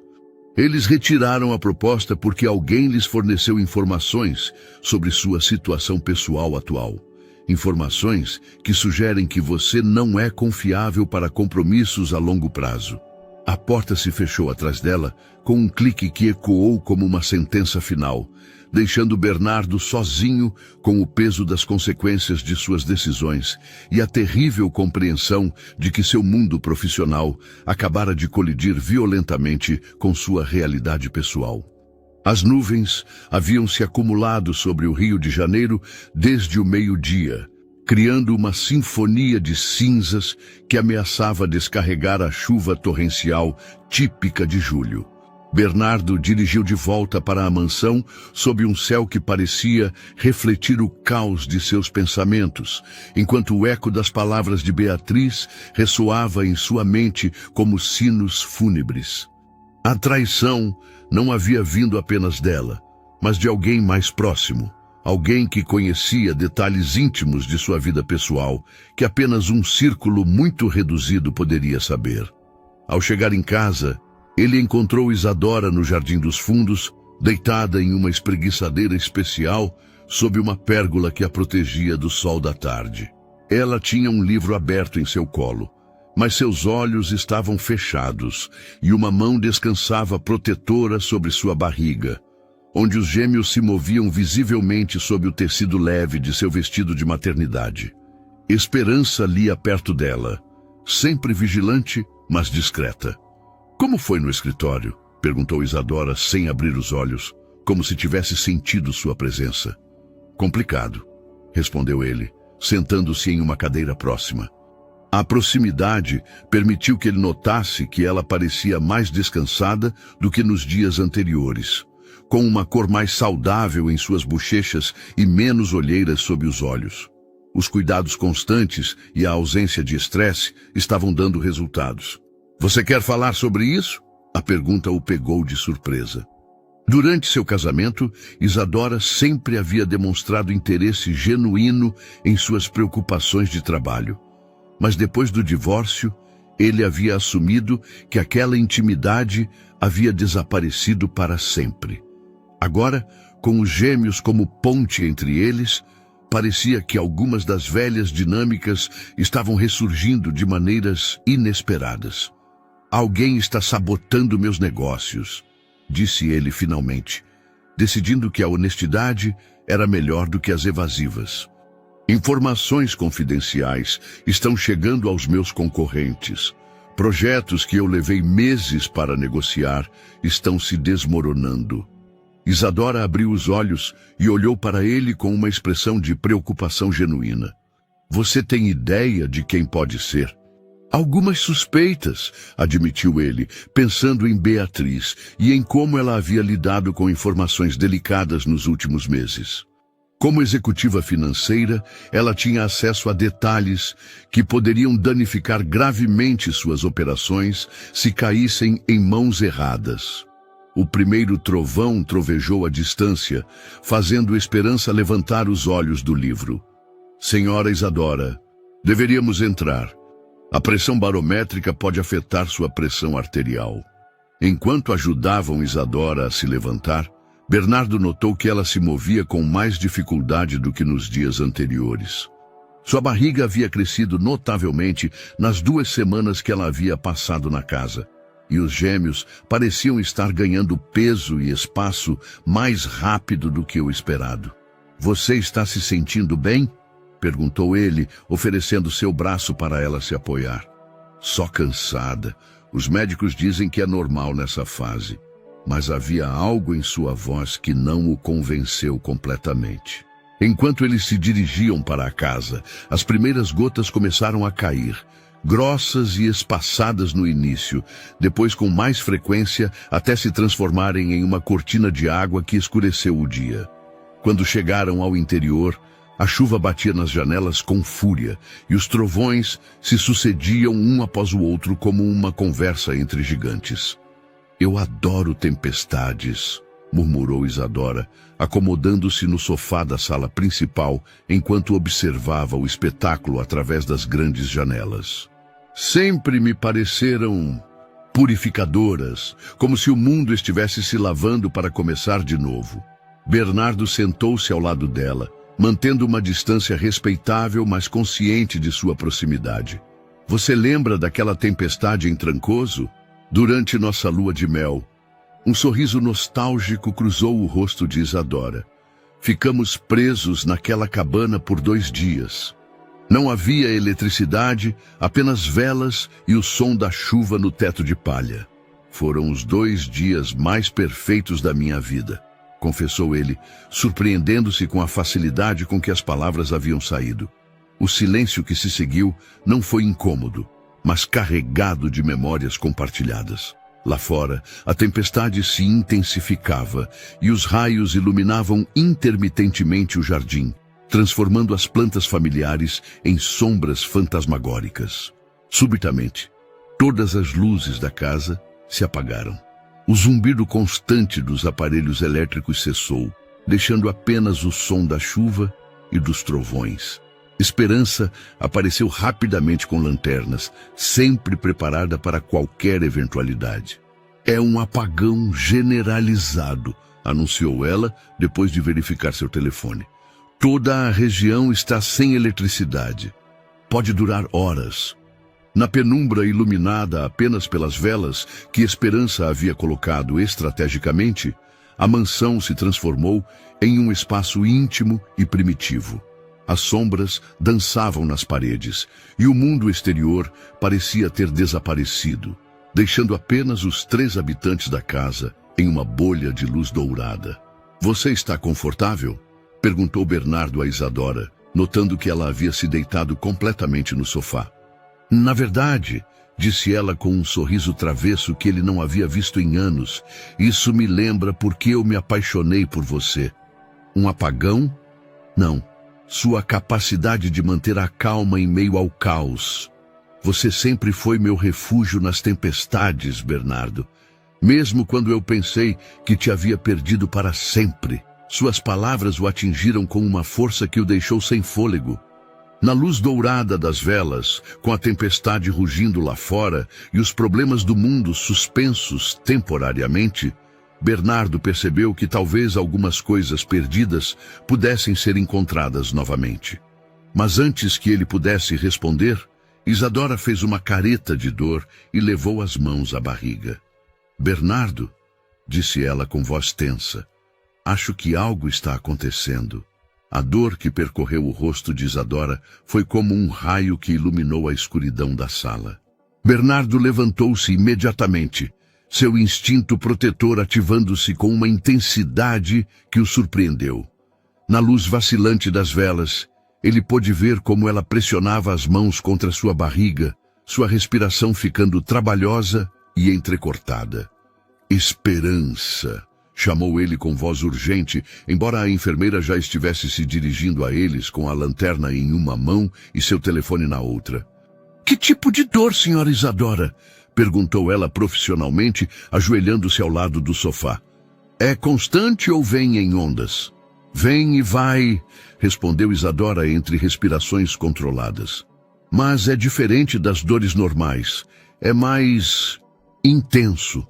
Eles retiraram a proposta porque alguém lhes forneceu informações sobre sua situação pessoal atual. Informações que sugerem que você não é confiável para compromissos a longo prazo. A porta se fechou atrás dela com um clique que ecoou como uma sentença final, deixando Bernardo sozinho com o peso das consequências de suas decisões e a terrível compreensão de que seu mundo profissional acabara de colidir violentamente com sua realidade pessoal. As nuvens haviam se acumulado sobre o Rio de Janeiro desde o meio-dia, criando uma sinfonia de cinzas que ameaçava descarregar a chuva torrencial típica de julho. Bernardo dirigiu de volta para a mansão sob um céu que parecia refletir o caos de seus pensamentos, enquanto o eco das palavras de Beatriz ressoava em sua mente como sinos fúnebres. A traição não havia vindo apenas dela, mas de alguém mais próximo. Alguém que conhecia detalhes íntimos de sua vida pessoal, que apenas um círculo muito reduzido poderia saber. Ao chegar em casa, ele encontrou Isadora no Jardim dos Fundos, deitada em uma espreguiçadeira especial, sob uma pérgola que a protegia do sol da tarde. Ela tinha um livro aberto em seu colo, mas seus olhos estavam fechados e uma mão descansava protetora sobre sua barriga, onde os gêmeos se moviam visivelmente sob o tecido leve de seu vestido de maternidade. Esperança lia perto dela, sempre vigilante, mas discreta. Como foi no escritório? Perguntou Isadora sem abrir os olhos, como se tivesse sentido sua presença. Complicado, respondeu ele, sentando-se em uma cadeira próxima. A proximidade permitiu que ele notasse que ela parecia mais descansada do que nos dias anteriores, com uma cor mais saudável em suas bochechas e menos olheiras sob os olhos. Os cuidados constantes e a ausência de estresse estavam dando resultados. Você quer falar sobre isso? A pergunta o pegou de surpresa. Durante seu casamento, Isadora sempre havia demonstrado interesse genuíno em suas preocupações de trabalho. Mas depois do divórcio, ele havia assumido que aquela intimidade havia desaparecido para sempre. Agora, com os gêmeos como ponte entre eles, parecia que algumas das velhas dinâmicas estavam ressurgindo de maneiras inesperadas. Alguém está sabotando meus negócios, disse ele finalmente, decidindo que a honestidade era melhor do que as evasivas. Informações confidenciais estão chegando aos meus concorrentes. Projetos que eu levei meses para negociar estão se desmoronando. Isadora abriu os olhos e olhou para ele com uma expressão de preocupação genuína. Você tem ideia de quem pode ser? Algumas suspeitas, admitiu ele, pensando em Beatriz e em como ela havia lidado com informações delicadas nos últimos meses. Como executiva financeira, ela tinha acesso a detalhes que poderiam danificar gravemente suas operações se caíssem em mãos erradas. O primeiro trovão trovejou à distância, fazendo Esperança levantar os olhos do livro. Senhora Isadora, deveríamos entrar. A pressão barométrica pode afetar sua pressão arterial. Enquanto ajudavam Isadora a se levantar, Bernardo notou que ela se movia com mais dificuldade do que nos dias anteriores. Sua barriga havia crescido notavelmente nas 2 semanas que ela havia passado na casa, e os gêmeos pareciam estar ganhando peso e espaço mais rápido do que o esperado. "Você está se sentindo bem?" perguntou ele, oferecendo seu braço para ela se apoiar. "Só cansada. Os médicos dizem que é normal nessa fase." Mas havia algo em sua voz que não o convenceu completamente. Enquanto eles se dirigiam para a casa, as primeiras gotas começaram a cair, grossas e espaçadas no início, depois com mais frequência até se transformarem em uma cortina de água que escureceu o dia. Quando chegaram ao interior, a chuva batia nas janelas com fúria e os trovões se sucediam um após o outro como uma conversa entre gigantes. "Eu adoro tempestades", murmurou Isadora, acomodando-se no sofá da sala principal enquanto observava o espetáculo através das grandes janelas. "Sempre me pareceram purificadoras, como se o mundo estivesse se lavando para começar de novo." Bernardo sentou-se ao lado dela, mantendo uma distância respeitável, mas consciente de sua proximidade. "Você lembra daquela tempestade em Trancoso? Durante nossa lua de mel." Um sorriso nostálgico cruzou o rosto de Isadora. "Ficamos presos naquela cabana por 2 dias. Não havia eletricidade, apenas velas e o som da chuva no teto de palha. Foram os 2 dias mais perfeitos da minha vida", confessou ele, surpreendendo-se com a facilidade com que as palavras haviam saído. O silêncio que se seguiu não foi incômodo, mas carregado de memórias compartilhadas. Lá fora, a tempestade se intensificava e os raios iluminavam intermitentemente o jardim, transformando as plantas familiares em sombras fantasmagóricas. Subitamente, todas as luzes da casa se apagaram. O zumbido constante dos aparelhos elétricos cessou, deixando apenas o som da chuva e dos trovões. Esperança apareceu rapidamente com lanternas, sempre preparada para qualquer eventualidade. "É um apagão generalizado", anunciou ela, depois de verificar seu telefone. "Toda a região está sem eletricidade. Pode durar horas." Na penumbra iluminada apenas pelas velas que Esperança havia colocado estrategicamente, a mansão se transformou em um espaço íntimo e primitivo. As sombras dançavam nas paredes e o mundo exterior parecia ter desaparecido, deixando apenas os 3 habitantes da casa em uma bolha de luz dourada. "Você está confortável?" perguntou Bernardo a Isadora, notando que ela havia se deitado completamente no sofá. "Na verdade", disse ela com um sorriso travesso que ele não havia visto em anos, "isso me lembra porque eu me apaixonei por você." "Um apagão? Não. Sua capacidade de manter a calma em meio ao caos. Você sempre foi meu refúgio nas tempestades, Bernardo. Mesmo quando eu pensei que te havia perdido para sempre." Suas palavras o atingiram com uma força que o deixou sem fôlego. Na luz dourada das velas, com a tempestade rugindo lá fora e os problemas do mundo suspensos temporariamente, Bernardo percebeu que talvez algumas coisas perdidas pudessem ser encontradas novamente. Mas antes que ele pudesse responder, Isadora fez uma careta de dor e levou as mãos à barriga. "Bernardo", disse ela com voz tensa, "acho que algo está acontecendo." A dor que percorreu o rosto de Isadora foi como um raio que iluminou a escuridão da sala. Bernardo levantou-se imediatamente, seu instinto protetor ativando-se com uma intensidade que o surpreendeu. Na luz vacilante das velas, ele pôde ver como ela pressionava as mãos contra sua barriga, sua respiração ficando trabalhosa e entrecortada. "Esperança", chamou ele com voz urgente, embora a enfermeira já estivesse se dirigindo a eles com a lanterna em uma mão e seu telefone na outra. "Que tipo de dor, senhora Isadora?" perguntou ela profissionalmente, ajoelhando-se ao lado do sofá. "É constante ou vem em ondas?" "Vem e vai", respondeu Isadora entre respirações controladas. "Mas é diferente das dores normais. É mais intenso."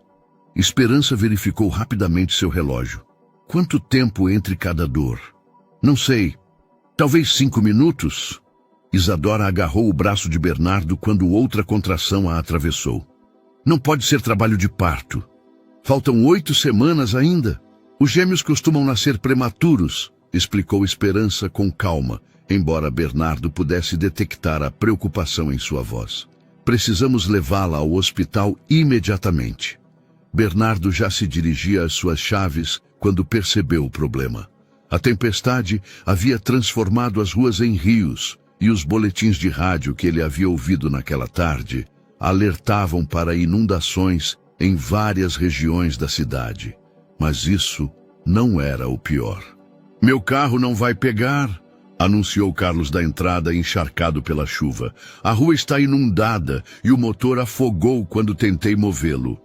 Esperança verificou rapidamente seu relógio. quanto tempo entre cada dor? Não sei. Talvez 5 minutos? Isadora agarrou o braço de Bernardo quando outra contração a atravessou. Não pode ser trabalho de parto. Faltam 8 semanas ainda. Os gêmeos costumam nascer prematuros, explicou Esperança com calma, embora Bernardo pudesse detectar a preocupação em sua voz. Precisamos levá-la ao hospital imediatamente. Bernardo já se dirigia às suas chaves quando percebeu o problema. A tempestade havia transformado as ruas em rios, e os boletins de rádio que ele havia ouvido naquela tarde alertavam para inundações em várias regiões da cidade. Mas isso não era o pior. Meu carro não vai pegar, anunciou Carlos da entrada, encharcado pela chuva. A rua está inundada e o motor afogou quando tentei movê-lo.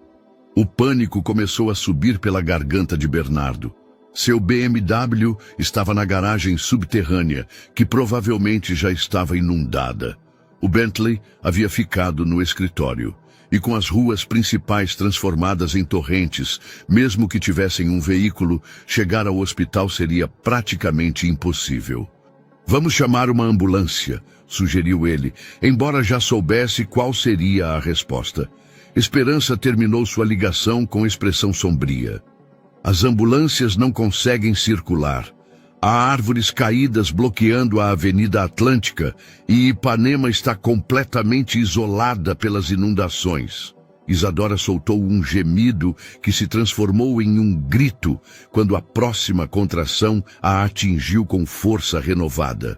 O pânico começou a subir pela garganta de Bernardo. Seu BMW estava na garagem subterrânea, que provavelmente já estava inundada. O Bentley havia ficado no escritório. E com as ruas principais transformadas em torrentes, mesmo que tivessem um veículo, chegar ao hospital seria praticamente impossível. Vamos chamar uma ambulância, sugeriu ele, embora já soubesse qual seria a resposta. Esperança terminou sua ligação com expressão sombria. As ambulâncias não conseguem circular. Há árvores caídas bloqueando a Avenida Atlântica e Ipanema está completamente isolada pelas inundações. Isadora soltou um gemido que se transformou em um grito quando a próxima contração a atingiu com força renovada.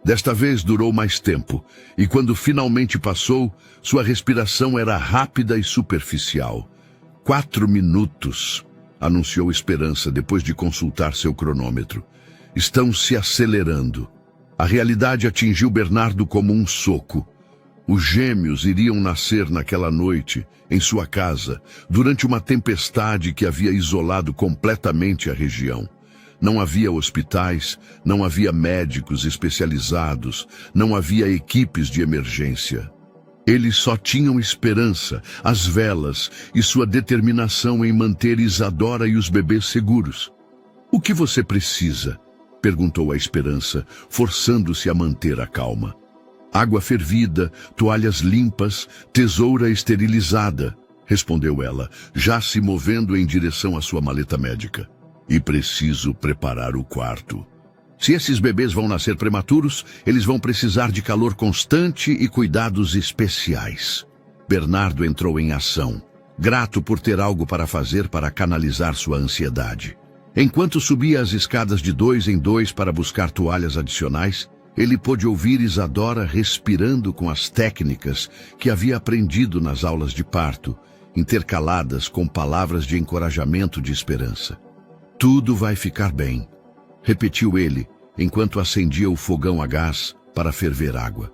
Desta vez durou mais tempo, e quando finalmente passou, sua respiração era rápida e superficial. 4 minutos, anunciou Esperança depois de consultar seu cronômetro. Estão se acelerando. A realidade atingiu Bernardo como um soco. Os gêmeos iriam nascer naquela noite, em sua casa, durante uma tempestade que havia isolado completamente a região. Não havia hospitais, não havia médicos especializados, não havia equipes de emergência. Eles só tinham esperança, as velas e sua determinação em manter Isadora e os bebês seguros. O que você precisa? Perguntou a Esperança, forçando-se a manter a calma. Água fervida, toalhas limpas, tesoura esterilizada, respondeu ela, já se movendo em direção à sua maleta médica. E preciso preparar o quarto. Se esses bebês vão nascer prematuros, eles vão precisar de calor constante e cuidados especiais. Bernardo entrou em ação, grato por ter algo para fazer para canalizar sua ansiedade. Enquanto subia as escadas de 2 em 2 para buscar toalhas adicionais, ele pôde ouvir Isadora respirando com as técnicas que havia aprendido nas aulas de parto, intercaladas com palavras de encorajamento de esperança. Tudo vai ficar bem, repetiu ele, enquanto acendia o fogão a gás para ferver água.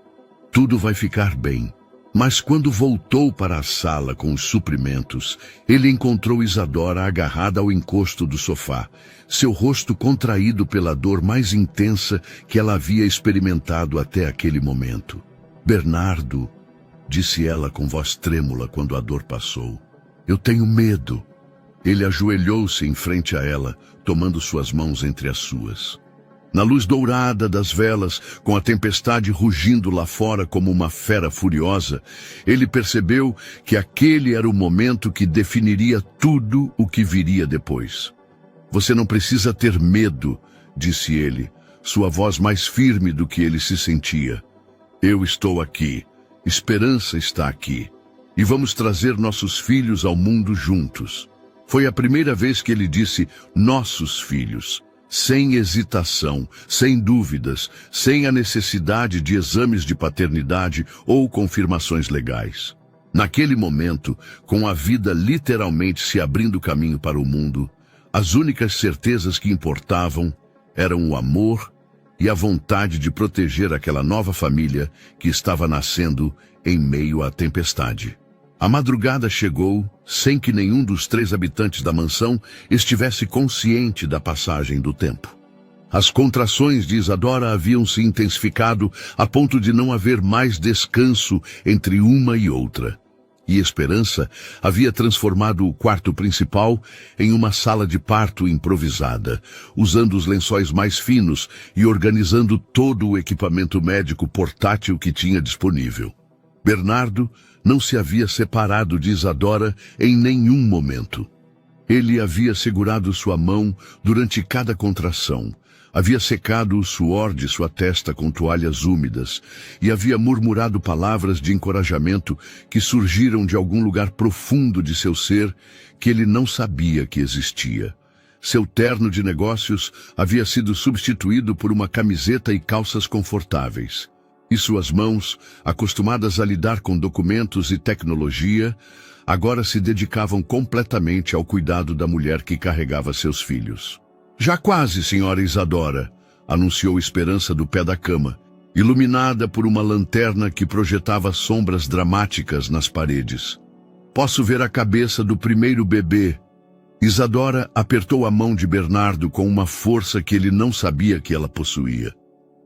Tudo vai ficar bem. Mas quando voltou para a sala com os suprimentos, ele encontrou Isadora agarrada ao encosto do sofá, seu rosto contraído pela dor mais intensa que ela havia experimentado até aquele momento. Bernardo, disse ela com voz trêmula quando a dor passou. Eu tenho medo. Ele ajoelhou-se em frente a ela, tomando suas mãos entre as suas. Na luz dourada das velas, com a tempestade rugindo lá fora como uma fera furiosa, ele percebeu que aquele era o momento que definiria tudo o que viria depois. Você não precisa ter medo, disse ele, sua voz mais firme do que ele se sentia. Eu estou aqui, Esperança está aqui, e vamos trazer nossos filhos ao mundo juntos. Foi a primeira vez que ele disse nossos filhos. Sem hesitação, sem dúvidas, sem a necessidade de exames de paternidade ou confirmações legais. Naquele momento, com a vida literalmente se abrindo caminho para o mundo, as únicas certezas que importavam eram o amor e a vontade de proteger aquela nova família que estava nascendo em meio à tempestade. A madrugada chegou sem que nenhum dos 3 habitantes da mansão estivesse consciente da passagem do tempo. As contrações de Isadora haviam se intensificado a ponto de não haver mais descanso entre uma e outra. E Esperança havia transformado o quarto principal em uma sala de parto improvisada, usando os lençóis mais finos e organizando todo o equipamento médico portátil que tinha disponível. Bernardo não se havia separado de Isadora em nenhum momento. Ele havia segurado sua mão durante cada contração, havia secado o suor de sua testa com toalhas úmidas e havia murmurado palavras de encorajamento que surgiram de algum lugar profundo de seu ser que ele não sabia que existia. Seu terno de negócios havia sido substituído por uma camiseta e calças confortáveis. E suas mãos, acostumadas a lidar com documentos e tecnologia, agora se dedicavam completamente ao cuidado da mulher que carregava seus filhos. Já quase, senhora Isadora, anunciou Esperança do pé da cama, iluminada por uma lanterna que projetava sombras dramáticas nas paredes. Posso ver a cabeça do primeiro bebê. Isadora apertou a mão de Bernardo com uma força que ele não sabia que ela possuía.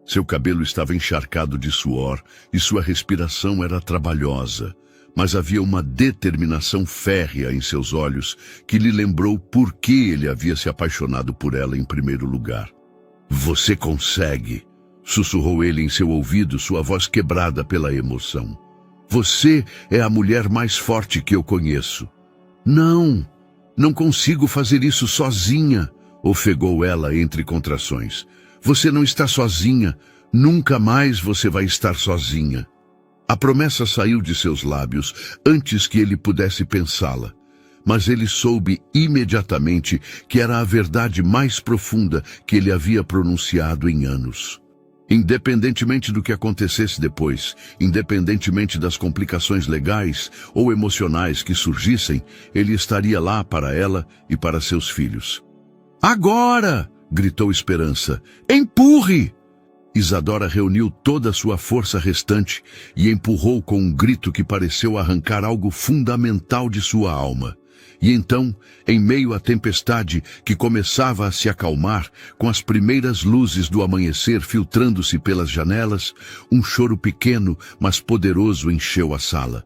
Seu cabelo estava encharcado de suor e sua respiração era trabalhosa, mas havia uma determinação férrea em seus olhos que lhe lembrou por que ele havia se apaixonado por ela em primeiro lugar. Você consegue, sussurrou ele em seu ouvido, sua voz quebrada pela emoção. Você é a mulher mais forte que eu conheço. Não consigo fazer isso sozinha, ofegou ela entre contrações. Você não está sozinha, nunca mais você vai estar sozinha. A promessa saiu de seus lábios antes que ele pudesse pensá-la, mas ele soube imediatamente que era a verdade mais profunda que ele havia pronunciado em anos. Independentemente do que acontecesse depois, independentemente das complicações legais ou emocionais que surgissem, ele estaria lá para ela e para seus filhos. Agora! Gritou Esperança. Empurre! Isadora reuniu toda a sua força restante e empurrou com um grito que pareceu arrancar algo fundamental de sua alma. E então, em meio à tempestade que começava a se acalmar, com as primeiras luzes do amanhecer filtrando-se pelas janelas, um choro pequeno, mas poderoso encheu a sala.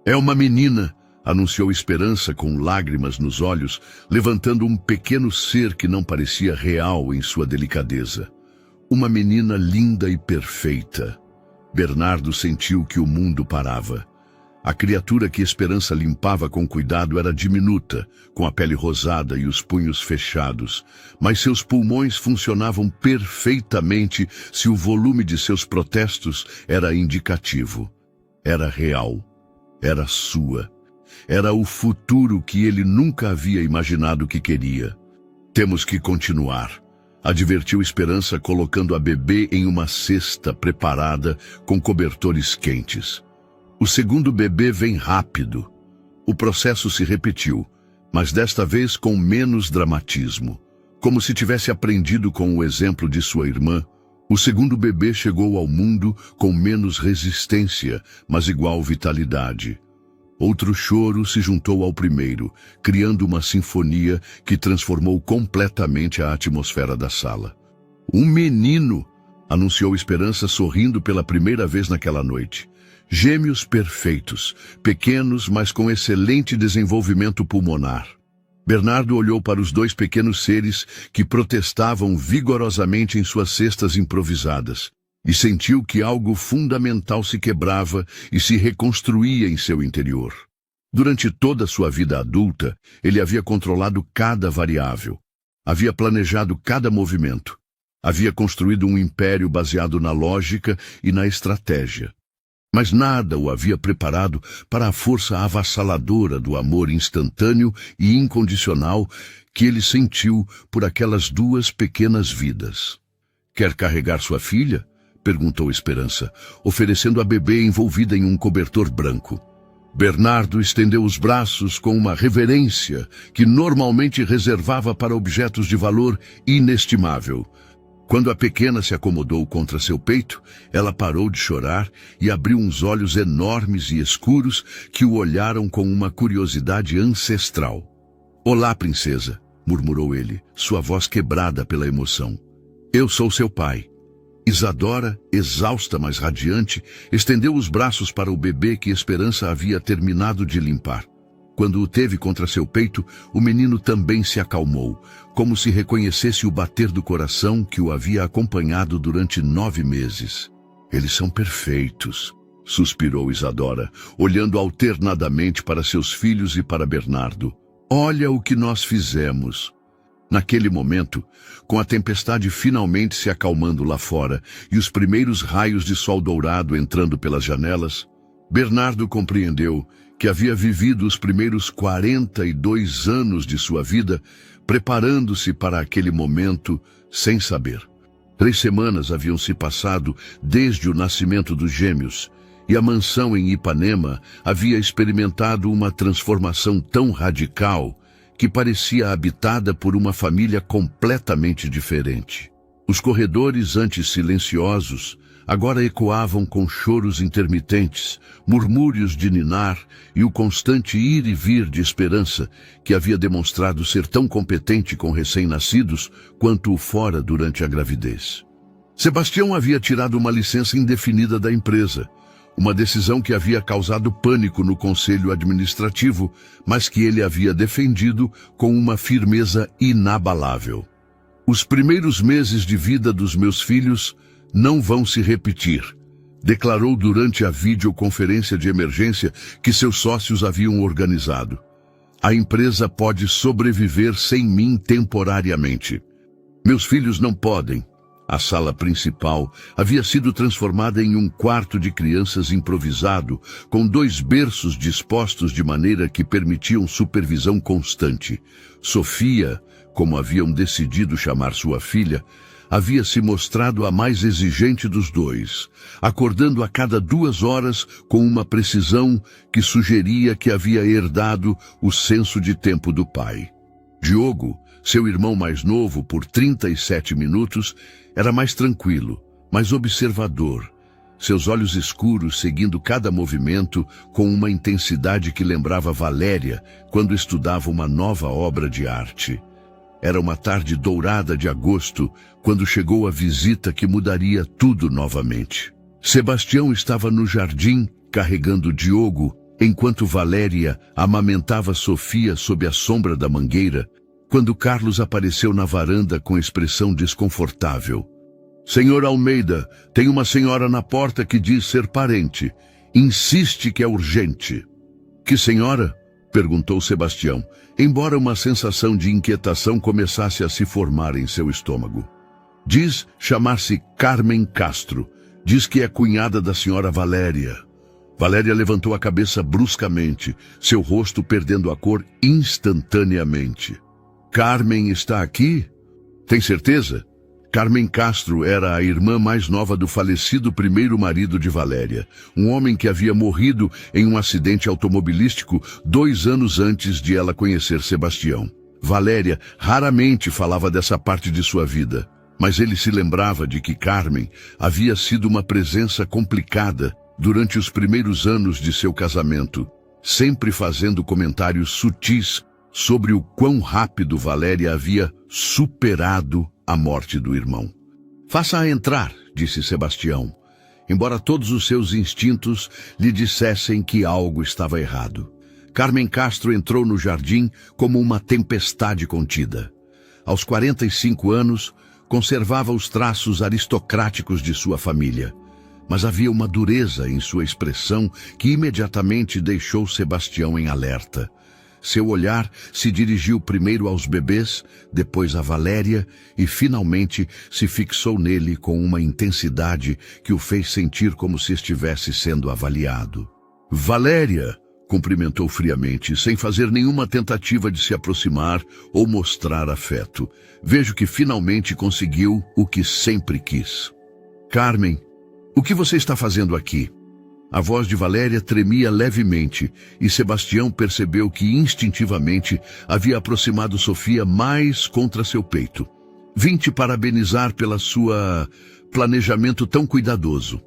É uma menina! Anunciou Esperança com lágrimas nos olhos, levantando um pequeno ser que não parecia real em sua delicadeza. Uma menina linda e perfeita. Bernardo sentiu que o mundo parava. A criatura que Esperança limpava com cuidado era diminuta, com a pele rosada e os punhos fechados, mas seus pulmões funcionavam perfeitamente se o volume de seus protestos era indicativo. Era real. Era sua. Era o futuro que ele nunca havia imaginado que queria. Temos que continuar, advertiu Esperança, colocando a bebê em uma cesta preparada com cobertores quentes. O segundo bebê vem rápido. O processo se repetiu, mas desta vez com menos dramatismo. Como se tivesse aprendido com o exemplo de sua irmã, o segundo bebê chegou ao mundo com menos resistência, mas igual vitalidade. Outro choro se juntou ao primeiro, criando uma sinfonia que transformou completamente a atmosfera da sala. Um menino, anunciou Esperança sorrindo pela primeira vez naquela noite. Gêmeos perfeitos, pequenos, mas com excelente desenvolvimento pulmonar. Bernardo olhou para os dois pequenos seres que protestavam vigorosamente em suas cestas improvisadas e sentiu que algo fundamental se quebrava e se reconstruía em seu interior. Durante toda a sua vida adulta, ele havia controlado cada variável, havia planejado cada movimento, havia construído um império baseado na lógica e na estratégia. Mas nada o havia preparado para a força avassaladora do amor instantâneo e incondicional que ele sentiu por aquelas duas pequenas vidas. Quer carregar sua filha? Perguntou Esperança, oferecendo a bebê envolvida em um cobertor branco. Bernardo estendeu os braços com uma reverência que normalmente reservava para objetos de valor inestimável. Quando a pequena se acomodou contra seu peito, ela parou de chorar e abriu uns olhos enormes e escuros que o olharam com uma curiosidade ancestral. Olá, princesa, murmurou ele, sua voz quebrada pela emoção. Eu sou seu pai. Isadora, exausta, mas radiante, estendeu os braços para o bebê que Esperança havia terminado de limpar. Quando o teve contra seu peito, o menino também se acalmou, como se reconhecesse o bater do coração que o havia acompanhado durante 9 meses. Eles são perfeitos, suspirou Isadora, olhando alternadamente para seus filhos e para Bernardo. Olha o que nós fizemos. Naquele momento, com a tempestade finalmente se acalmando lá fora e os primeiros raios de sol dourado entrando pelas janelas, Bernardo compreendeu que havia vivido os primeiros 42 anos de sua vida preparando-se para aquele momento sem saber. 3 semanas haviam se passado desde o nascimento dos gêmeos, e a mansão em Ipanema havia experimentado uma transformação tão radical que parecia habitada por uma família completamente diferente. Os corredores antes silenciosos agora ecoavam com choros intermitentes, murmúrios de ninar e o constante ir e vir de Esperança, que havia demonstrado ser tão competente com recém-nascidos quanto o fora durante a gravidez. Sebastião havia tirado uma licença indefinida da empresa, uma decisão que havia causado pânico no conselho administrativo, mas que ele havia defendido com uma firmeza inabalável. Os primeiros meses de vida dos meus filhos não vão se repetir, declarou durante a videoconferência de emergência que seus sócios haviam organizado. A empresa pode sobreviver sem mim temporariamente. Meus filhos não podem. A sala principal havia sido transformada em um quarto de crianças improvisado, com 2 berços dispostos de maneira que permitiam supervisão constante. Sofia, como haviam decidido chamar sua filha, havia se mostrado a mais exigente dos 2, acordando a cada 2 horas com uma precisão que sugeria que havia herdado o senso de tempo do pai. Diogo, seu irmão mais novo por 37 minutos, era mais tranquilo, mais observador, seus olhos escuros seguindo cada movimento com uma intensidade que lembrava Valéria quando estudava uma nova obra de arte. Era uma tarde dourada de agosto, quando chegou a visita que mudaria tudo novamente. Sebastião estava no jardim, carregando Diogo, enquanto Valéria amamentava Sofia sob a sombra da mangueira, quando Carlos apareceu na varanda com expressão desconfortável. Senhor Almeida, tem uma senhora na porta que diz ser parente. Insiste que é urgente. Que senhora? Perguntou Sebastião, embora uma sensação de inquietação começasse a se formar em seu estômago. Diz chamar-se Carmen Castro. Diz que é cunhada da senhora Valéria. Valéria levantou a cabeça bruscamente, seu rosto perdendo a cor instantaneamente. Carmen está aqui? Tem certeza? Carmen Castro era a irmã mais nova do falecido primeiro marido de Valéria, um homem que havia morrido em um acidente automobilístico 2 anos antes de ela conhecer Sebastião. Valéria raramente falava dessa parte de sua vida, mas ele se lembrava de que Carmen havia sido uma presença complicada durante os primeiros anos de seu casamento, sempre fazendo comentários sutis sobre o quão rápido Valéria havia superado a morte do irmão. Faça-a entrar, disse Sebastião, embora todos os seus instintos lhe dissessem que algo estava errado. Carmen Castro entrou no jardim como uma tempestade contida. Aos 45 anos, conservava os traços aristocráticos de sua família, mas havia uma dureza em sua expressão que imediatamente deixou Sebastião em alerta. Seu olhar se dirigiu primeiro aos bebês, depois a Valéria e finalmente se fixou nele com uma intensidade que o fez sentir como se estivesse sendo avaliado. Valéria, cumprimentou friamente, sem fazer nenhuma tentativa de se aproximar ou mostrar afeto. Vejo que finalmente conseguiu o que sempre quis. Carmen, o que você está fazendo aqui? A voz de Valéria tremia levemente e Sebastião percebeu que instintivamente havia aproximado Sofia mais contra seu peito. Vim te parabenizar pela sua planejamento tão cuidadoso.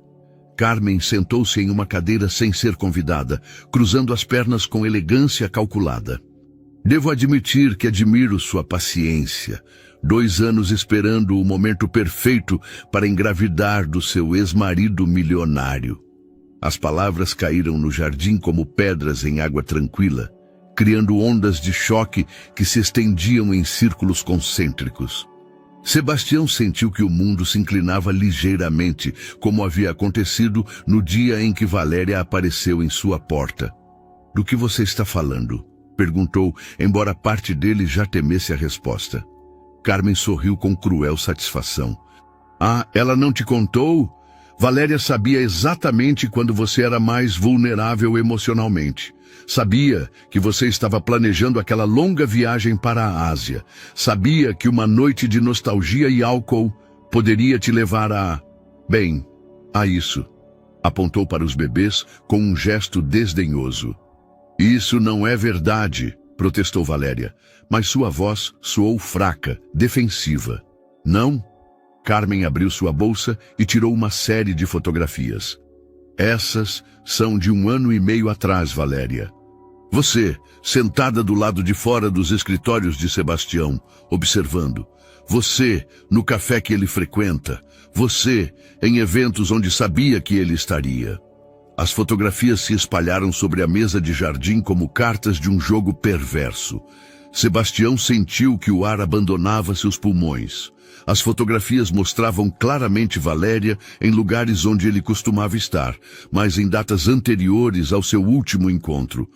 Carmen sentou-se em uma cadeira sem ser convidada, cruzando as pernas com elegância calculada. Devo admitir que admiro sua paciência. 2 anos esperando o momento perfeito para engravidar do seu ex-marido milionário. As palavras caíram no jardim como pedras em água tranquila, criando ondas de choque que se estendiam em círculos concêntricos. Sebastião sentiu que o mundo se inclinava ligeiramente, como havia acontecido no dia em que Valéria apareceu em sua porta. "Do que você está falando?" perguntou, embora parte dele já temesse a resposta. Carmen sorriu com cruel satisfação. "Ah, ela não te contou? Valéria sabia exatamente quando você era mais vulnerável emocionalmente. Sabia que você estava planejando aquela longa viagem para a Ásia. Sabia que uma noite de nostalgia e álcool poderia te levar a isso." Apontou para os bebês com um gesto desdenhoso. "Isso não é verdade", protestou Valéria, mas sua voz soou fraca, defensiva. "Não?" Carmen abriu sua bolsa e tirou uma série de fotografias. "Essas são de 1 ano e meio atrás, Valéria. Você, sentada do lado de fora dos escritórios de Sebastião, observando. Você, no café que ele frequenta. Você, em eventos onde sabia que ele estaria." As fotografias se espalharam sobre a mesa de jardim como cartas de um jogo perverso. Sebastião sentiu que o ar abandonava seus pulmões. As fotografias mostravam claramente Valéria em lugares onde ele costumava estar, mas em datas anteriores ao seu último encontro.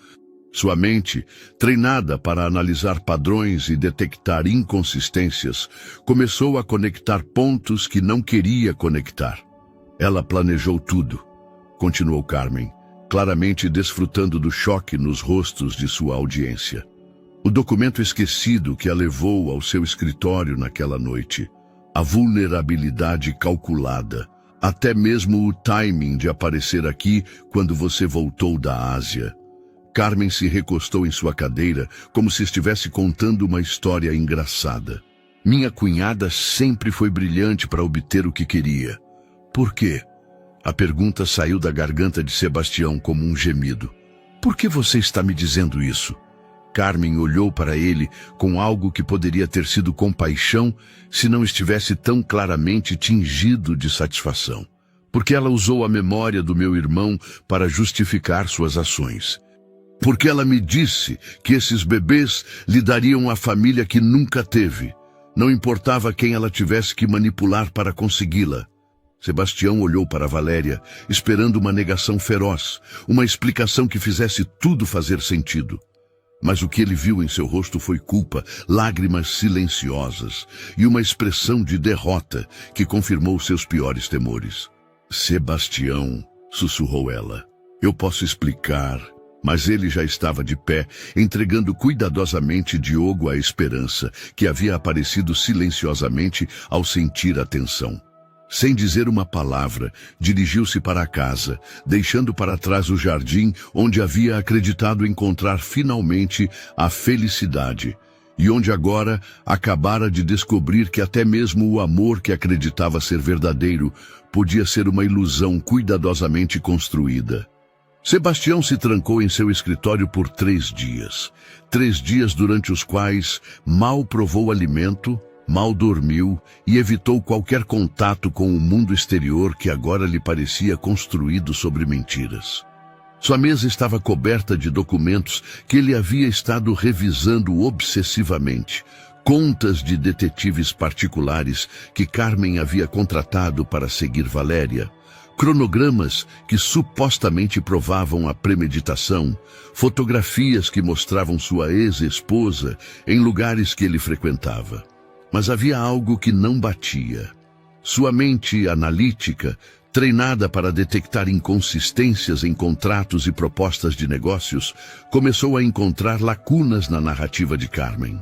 Sua mente, treinada para analisar padrões e detectar inconsistências, começou a conectar pontos que não queria conectar. "Ela planejou tudo", continuou Carmen, claramente desfrutando do choque nos rostos de sua audiência. "O documento esquecido que a levou ao seu escritório naquela noite. A vulnerabilidade calculada. Até mesmo o timing de aparecer aqui quando você voltou da Ásia." Carmen se recostou em sua cadeira como se estivesse contando uma história engraçada. "Minha cunhada sempre foi brilhante para obter o que queria." "Por quê?" A pergunta saiu da garganta de Sebastião como um gemido. "Por que você está me dizendo isso?" Carmen olhou para ele com algo que poderia ter sido compaixão se não estivesse tão claramente tingido de satisfação. "Porque ela usou a memória do meu irmão para justificar suas ações. Porque ela me disse que esses bebês lhe dariam a família que nunca teve. Não importava quem ela tivesse que manipular para consegui-la." Sebastião olhou para Valéria, esperando uma negação feroz, uma explicação que fizesse tudo fazer sentido. Mas o que ele viu em seu rosto foi culpa, lágrimas silenciosas e uma expressão de derrota que confirmou seus piores temores. "Sebastião", sussurrou ela, "eu posso explicar." Mas ele já estava de pé, entregando cuidadosamente Diogo à esperança, que havia aparecido silenciosamente ao sentir a tensão. Sem dizer uma palavra, dirigiu-se para a casa, deixando para trás o jardim onde havia acreditado encontrar finalmente a felicidade, e onde agora acabara de descobrir que até mesmo o amor que acreditava ser verdadeiro podia ser uma ilusão cuidadosamente construída. Sebastião se trancou em seu escritório por 3 dias. 3 dias durante os quais mal provou alimento, mal dormiu e evitou qualquer contato com o mundo exterior que agora lhe parecia construído sobre mentiras. Sua mesa estava coberta de documentos que ele havia estado revisando obsessivamente, contas de detetives particulares que Carmen havia contratado para seguir Valéria, cronogramas que supostamente provavam a premeditação, fotografias que mostravam sua ex-esposa em lugares que ele frequentava. Mas havia algo que não batia. Sua mente analítica, treinada para detectar inconsistências em contratos e propostas de negócios, começou a encontrar lacunas na narrativa de Carmen.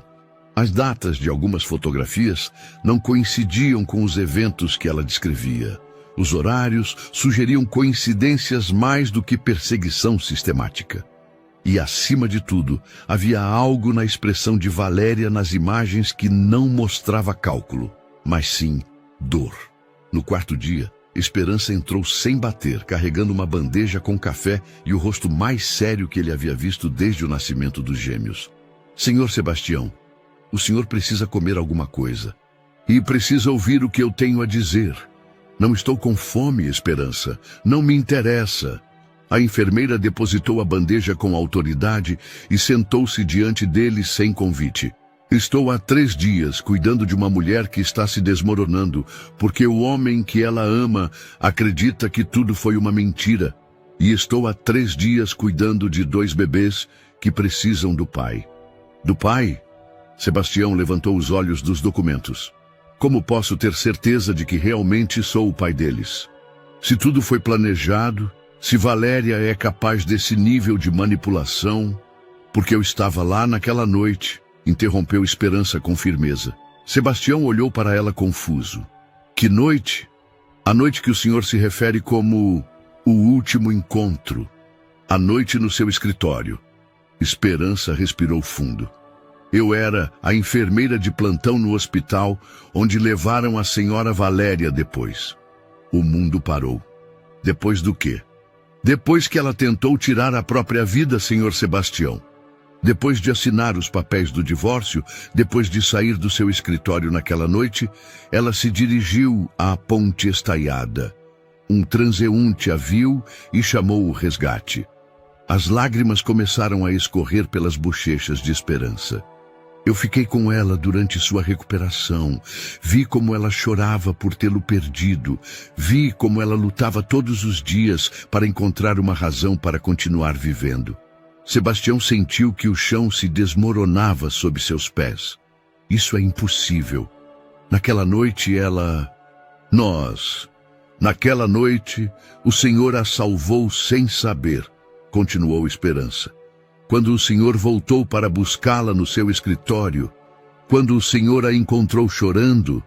As datas de algumas fotografias não coincidiam com os eventos que ela descrevia. Os horários sugeriam coincidências mais do que perseguição sistemática. E, acima de tudo, havia algo na expressão de Valéria nas imagens que não mostrava cálculo, mas sim dor. No 4º dia, Esperança entrou sem bater, carregando uma bandeja com café e o rosto mais sério que ele havia visto desde o nascimento dos gêmeos. "Senhor Sebastião, O senhor precisa comer alguma coisa. E precisa ouvir o que eu tenho a dizer. Não estou com fome, Esperança. Não me interessa. A enfermeira depositou a bandeja com autoridade e sentou-se diante dele sem convite. Estou há 3 dias cuidando de uma mulher que está se desmoronando, porque o homem que ela ama acredita que tudo foi uma mentira. E estou há 3 dias cuidando de 2 bebês que precisam do pai. Do pai? Sebastião levantou os olhos dos documentos. Como posso ter certeza de que realmente sou o pai deles? Se tudo foi planejado, se Valéria é capaz desse nível de manipulação, porque eu estava lá naquela noite, interrompeu Esperança com firmeza. Sebastião olhou para ela confuso. Que noite? A noite que o senhor se refere como o último encontro. A noite no seu escritório. Esperança respirou fundo. Eu era a enfermeira de plantão no hospital, onde levaram a senhora Valéria depois. O mundo parou. Depois do quê? Depois que ela tentou tirar a própria vida, senhor Sebastião. Depois de assinar os papéis do divórcio, depois de sair do seu escritório naquela noite, ela se dirigiu à ponte estaiada. Um transeunte a viu e chamou o resgate. As lágrimas começaram a escorrer pelas bochechas de Esperança. Eu fiquei com ela durante sua recuperação. Vi como ela chorava por tê-lo perdido. Vi como ela lutava todos os dias para encontrar uma razão para continuar vivendo. Sebastião sentiu que o chão se desmoronava sob seus pés. Isso é impossível. Naquela noite Naquela noite, o Senhor a salvou sem saber, continuou Esperança. Quando o Senhor voltou para buscá-la no seu escritório, quando o Senhor a encontrou chorando,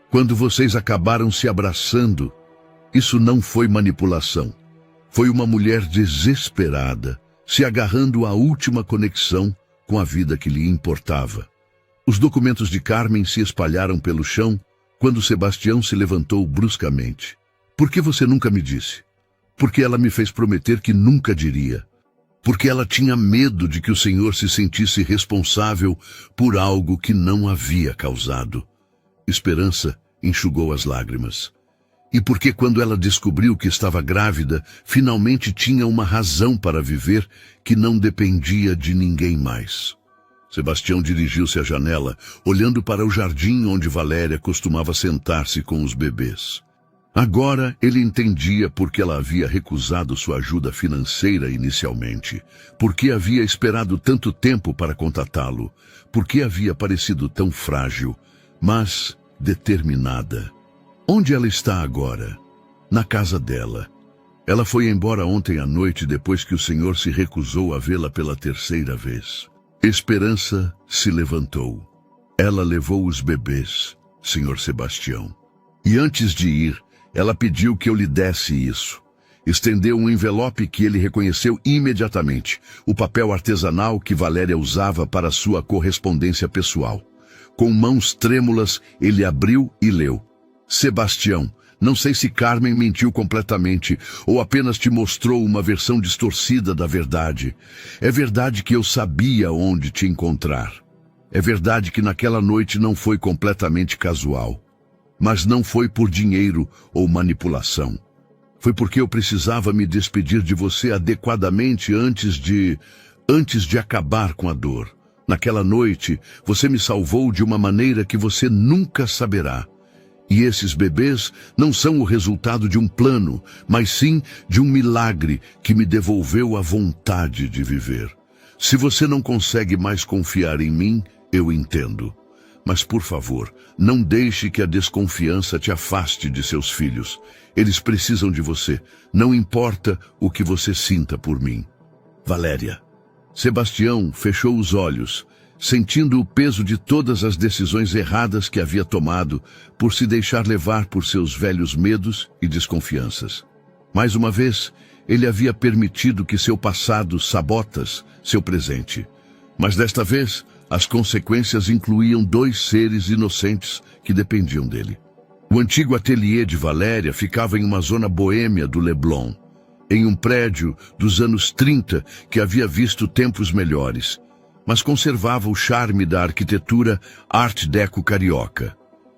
quando vocês acabaram se abraçando, isso não foi manipulação. Foi uma mulher desesperada, se agarrando à última conexão com a vida que lhe importava. Os documentos de Carmen se espalharam pelo chão quando Sebastião se levantou bruscamente. Por que você nunca me disse? Porque ela me fez prometer que nunca diria. Porque ela tinha medo de que o Senhor se sentisse responsável por algo que não havia causado. Esperança enxugou as lágrimas. E porque quando ela descobriu que estava grávida, finalmente tinha uma razão para viver que não dependia de ninguém mais. Sebastião dirigiu-se à janela, olhando para o jardim onde Valéria costumava sentar-se com os bebês. Agora ele entendia por que ela havia recusado sua ajuda financeira inicialmente, por que havia esperado tanto tempo para contatá-lo, por que havia parecido tão frágil, mas determinada. Onde ela está agora? Na casa dela. Ela foi embora ontem à noite depois que o Senhor se recusou a vê-la pela 3ª vez. Esperança se levantou. Ela levou os bebês, Senhor Sebastião. E antes de ir, ela pediu que eu lhe desse isso. Estendeu um envelope que ele reconheceu imediatamente, o papel artesanal que Valéria usava para sua correspondência pessoal. Com mãos trêmulas, ele abriu e leu. Sebastião, não sei se Carmen mentiu completamente ou apenas te mostrou uma versão distorcida da verdade. É verdade que eu sabia onde te encontrar. É verdade que naquela noite não foi completamente casual. Mas não foi por dinheiro ou manipulação. Foi porque eu precisava me despedir de você adequadamente antes de acabar com a dor. Naquela noite, você me salvou de uma maneira que você nunca saberá. E esses bebês não são o resultado de um plano, mas sim de um milagre que me devolveu a vontade de viver. Se você não consegue mais confiar em mim, eu entendo. Mas, por favor, não deixe que a desconfiança te afaste de seus filhos. Eles precisam de você, não importa o que você sinta por mim. Valéria. Sebastião fechou os olhos, sentindo o peso de todas as decisões erradas que havia tomado por se deixar levar por seus velhos medos e desconfianças. Mais uma vez, ele havia permitido que seu passado sabotasse seu presente. Mas desta vez, as consequências incluíam 2 seres inocentes que dependiam dele. O antigo ateliê de Valéria ficava em uma zona boêmia do Leblon, em um prédio dos anos 30 que havia visto tempos melhores. mas conservava o charme da arquitetura Art Deco carioca.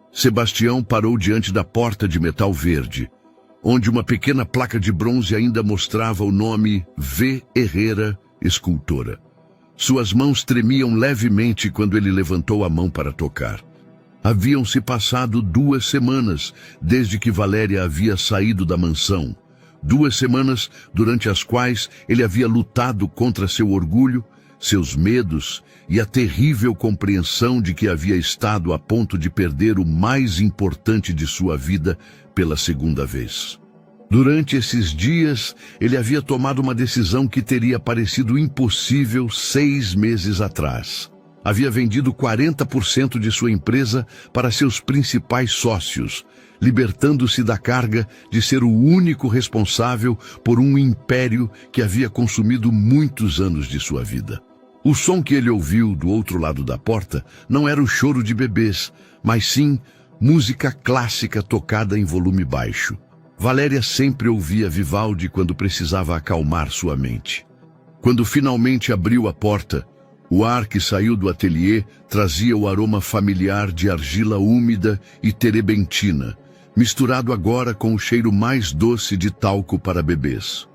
Sebastião parou diante da porta de metal verde, onde uma pequena placa de bronze ainda mostrava o nome V. Herrera, escultora. Suas mãos tremiam levemente quando ele levantou a mão para tocar. Haviam-se passado 2 semanas desde que Valéria havia saído da mansão. 2 semanas durante as quais ele havia lutado contra seu orgulho, seus medos e a terrível compreensão de que havia estado a ponto de perder o mais importante de sua vida pela 2ª vez. Durante esses dias, ele havia tomado uma decisão que teria parecido impossível 6 meses atrás. Havia vendido 40% de sua empresa para seus principais sócios, libertando-se da carga de ser o único responsável por um império que havia consumido muitos anos de sua vida. O som que ele ouviu do outro lado da porta não era o choro de bebês, mas sim música clássica tocada em volume baixo. Valéria sempre ouvia Vivaldi quando precisava acalmar sua mente. Quando finalmente abriu a porta, o ar que saiu do ateliê trazia o aroma familiar de argila úmida e terebentina, misturado agora com o cheiro mais doce de talco para bebês.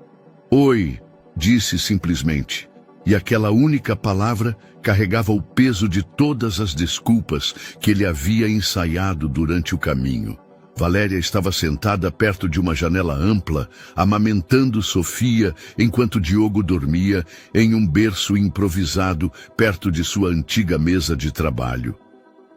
"Oi", disse simplesmente, e aquela única palavra carregava o peso de todas as desculpas que ele havia ensaiado durante o caminho. Valéria estava sentada perto de uma janela ampla, amamentando Sofia, enquanto Diogo dormia em um berço improvisado perto de sua antiga mesa de trabalho.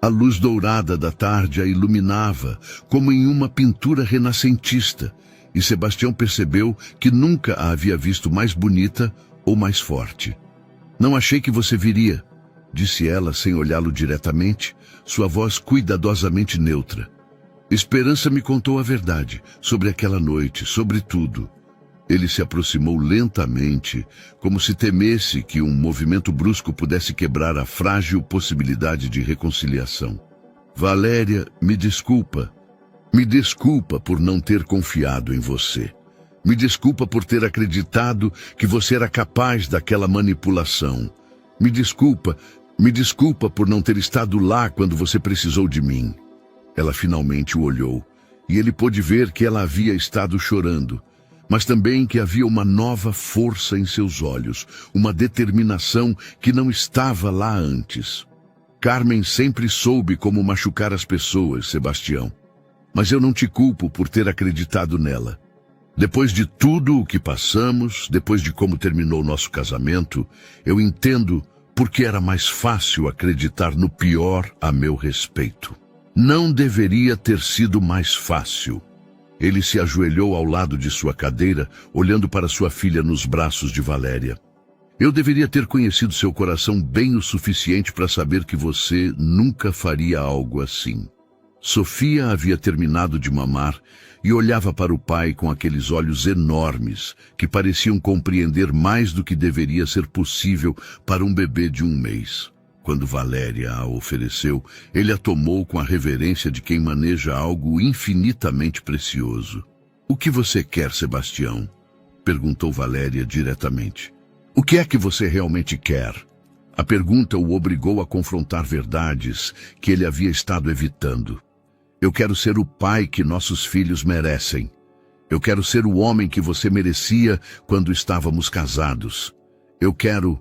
A luz dourada da tarde a iluminava, como em uma pintura renascentista, e Sebastião percebeu que nunca a havia visto mais bonita ou mais forte. "Não achei que você viria", disse ela sem olhá-lo diretamente, sua voz cuidadosamente neutra. "Esperança me contou a verdade sobre aquela noite, sobre tudo." Ele se aproximou lentamente, como se temesse que um movimento brusco pudesse quebrar a frágil possibilidade de reconciliação. "Valéria, me desculpa. Me desculpa por não ter confiado em você. Me desculpa por ter acreditado que você era capaz daquela manipulação. Me desculpa por não ter estado lá quando você precisou de mim." Ela finalmente o olhou, e ele pôde ver que ela havia estado chorando, mas também que havia uma nova força em seus olhos, uma determinação que não estava lá antes. "Carmen sempre soube como machucar as pessoas, Sebastião. Mas eu não te culpo por ter acreditado nela. Depois de tudo o que passamos, depois de como terminou nosso casamento, eu entendo por que era mais fácil acreditar no pior a meu respeito. Não deveria ter sido mais fácil." Ele se ajoelhou ao lado de sua cadeira, olhando para sua filha nos braços de Valéria. "Eu deveria ter conhecido seu coração bem o suficiente para saber que você nunca faria algo assim." Sofia havia terminado de mamar e olhava para o pai com aqueles olhos enormes que pareciam compreender mais do que deveria ser possível para um bebê de 1 mês. Quando Valéria a ofereceu, ele a tomou com a reverência de quem maneja algo infinitamente precioso. "O que você quer, Sebastião?" perguntou Valéria diretamente. "O que é que você realmente quer?" A pergunta o obrigou a confrontar verdades que ele havia estado evitando. "Eu quero ser o pai que nossos filhos merecem. Eu quero ser o homem que você merecia quando estávamos casados. Eu quero..."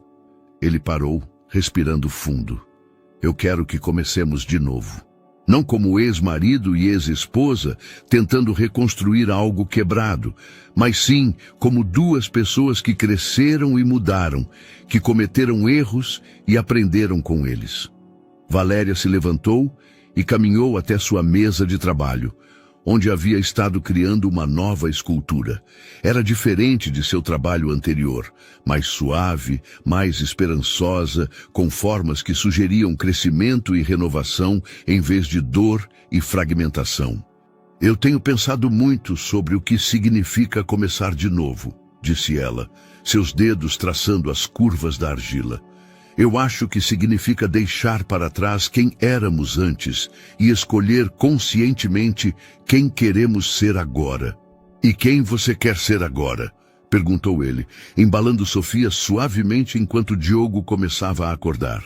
Ele parou, respirando fundo. "Eu quero que comecemos de novo. Não como ex-marido e ex-esposa, tentando reconstruir algo quebrado, mas sim como 2 pessoas que cresceram e mudaram, que cometeram erros e aprenderam com eles." Valéria se levantou e caminhou até sua mesa de trabalho, onde havia estado criando uma nova escultura. Era diferente de seu trabalho anterior, mais suave, mais esperançosa, com formas que sugeriam crescimento e renovação em vez de dor e fragmentação. "Eu tenho pensado muito sobre o que significa começar de novo", disse ela, seus dedos traçando as curvas da argila. "Eu acho que significa deixar para trás quem éramos antes e escolher conscientemente quem queremos ser agora." "E quem você quer ser agora?" Perguntou ele, embalando Sofia suavemente enquanto Diogo começava a acordar.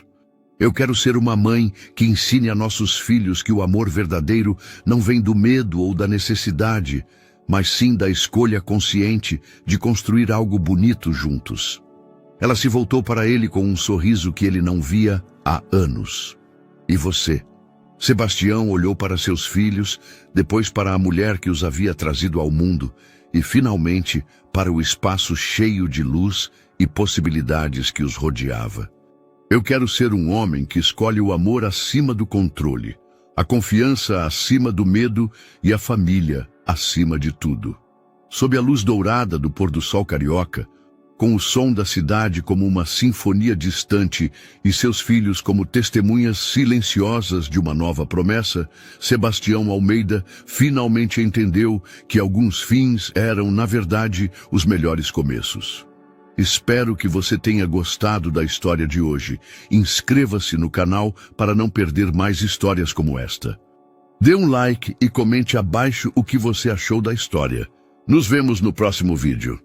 Eu quero ser uma mãe que ensine a nossos filhos que o amor verdadeiro não vem do medo ou da necessidade, mas sim da escolha consciente de construir algo bonito juntos. Ela se voltou para ele com um sorriso que ele não via há anos. E você? Sebastião olhou para seus filhos, depois para a mulher que os havia trazido ao mundo e, finalmente, para o espaço cheio de luz e possibilidades que os rodeava. Eu quero ser um homem que escolhe o amor acima do controle, a confiança acima do medo e a família acima de tudo. Sob a luz dourada do pôr-do-sol carioca, com o som da cidade como uma sinfonia distante e seus filhos como testemunhas silenciosas de uma nova promessa, Sebastião Almeida finalmente entendeu que alguns fins eram, na verdade, os melhores começos. Espero que você tenha gostado da história de hoje. Inscreva-se no canal para não perder mais histórias como esta. Dê um like e comente abaixo o que você achou da história. Nos vemos no próximo vídeo.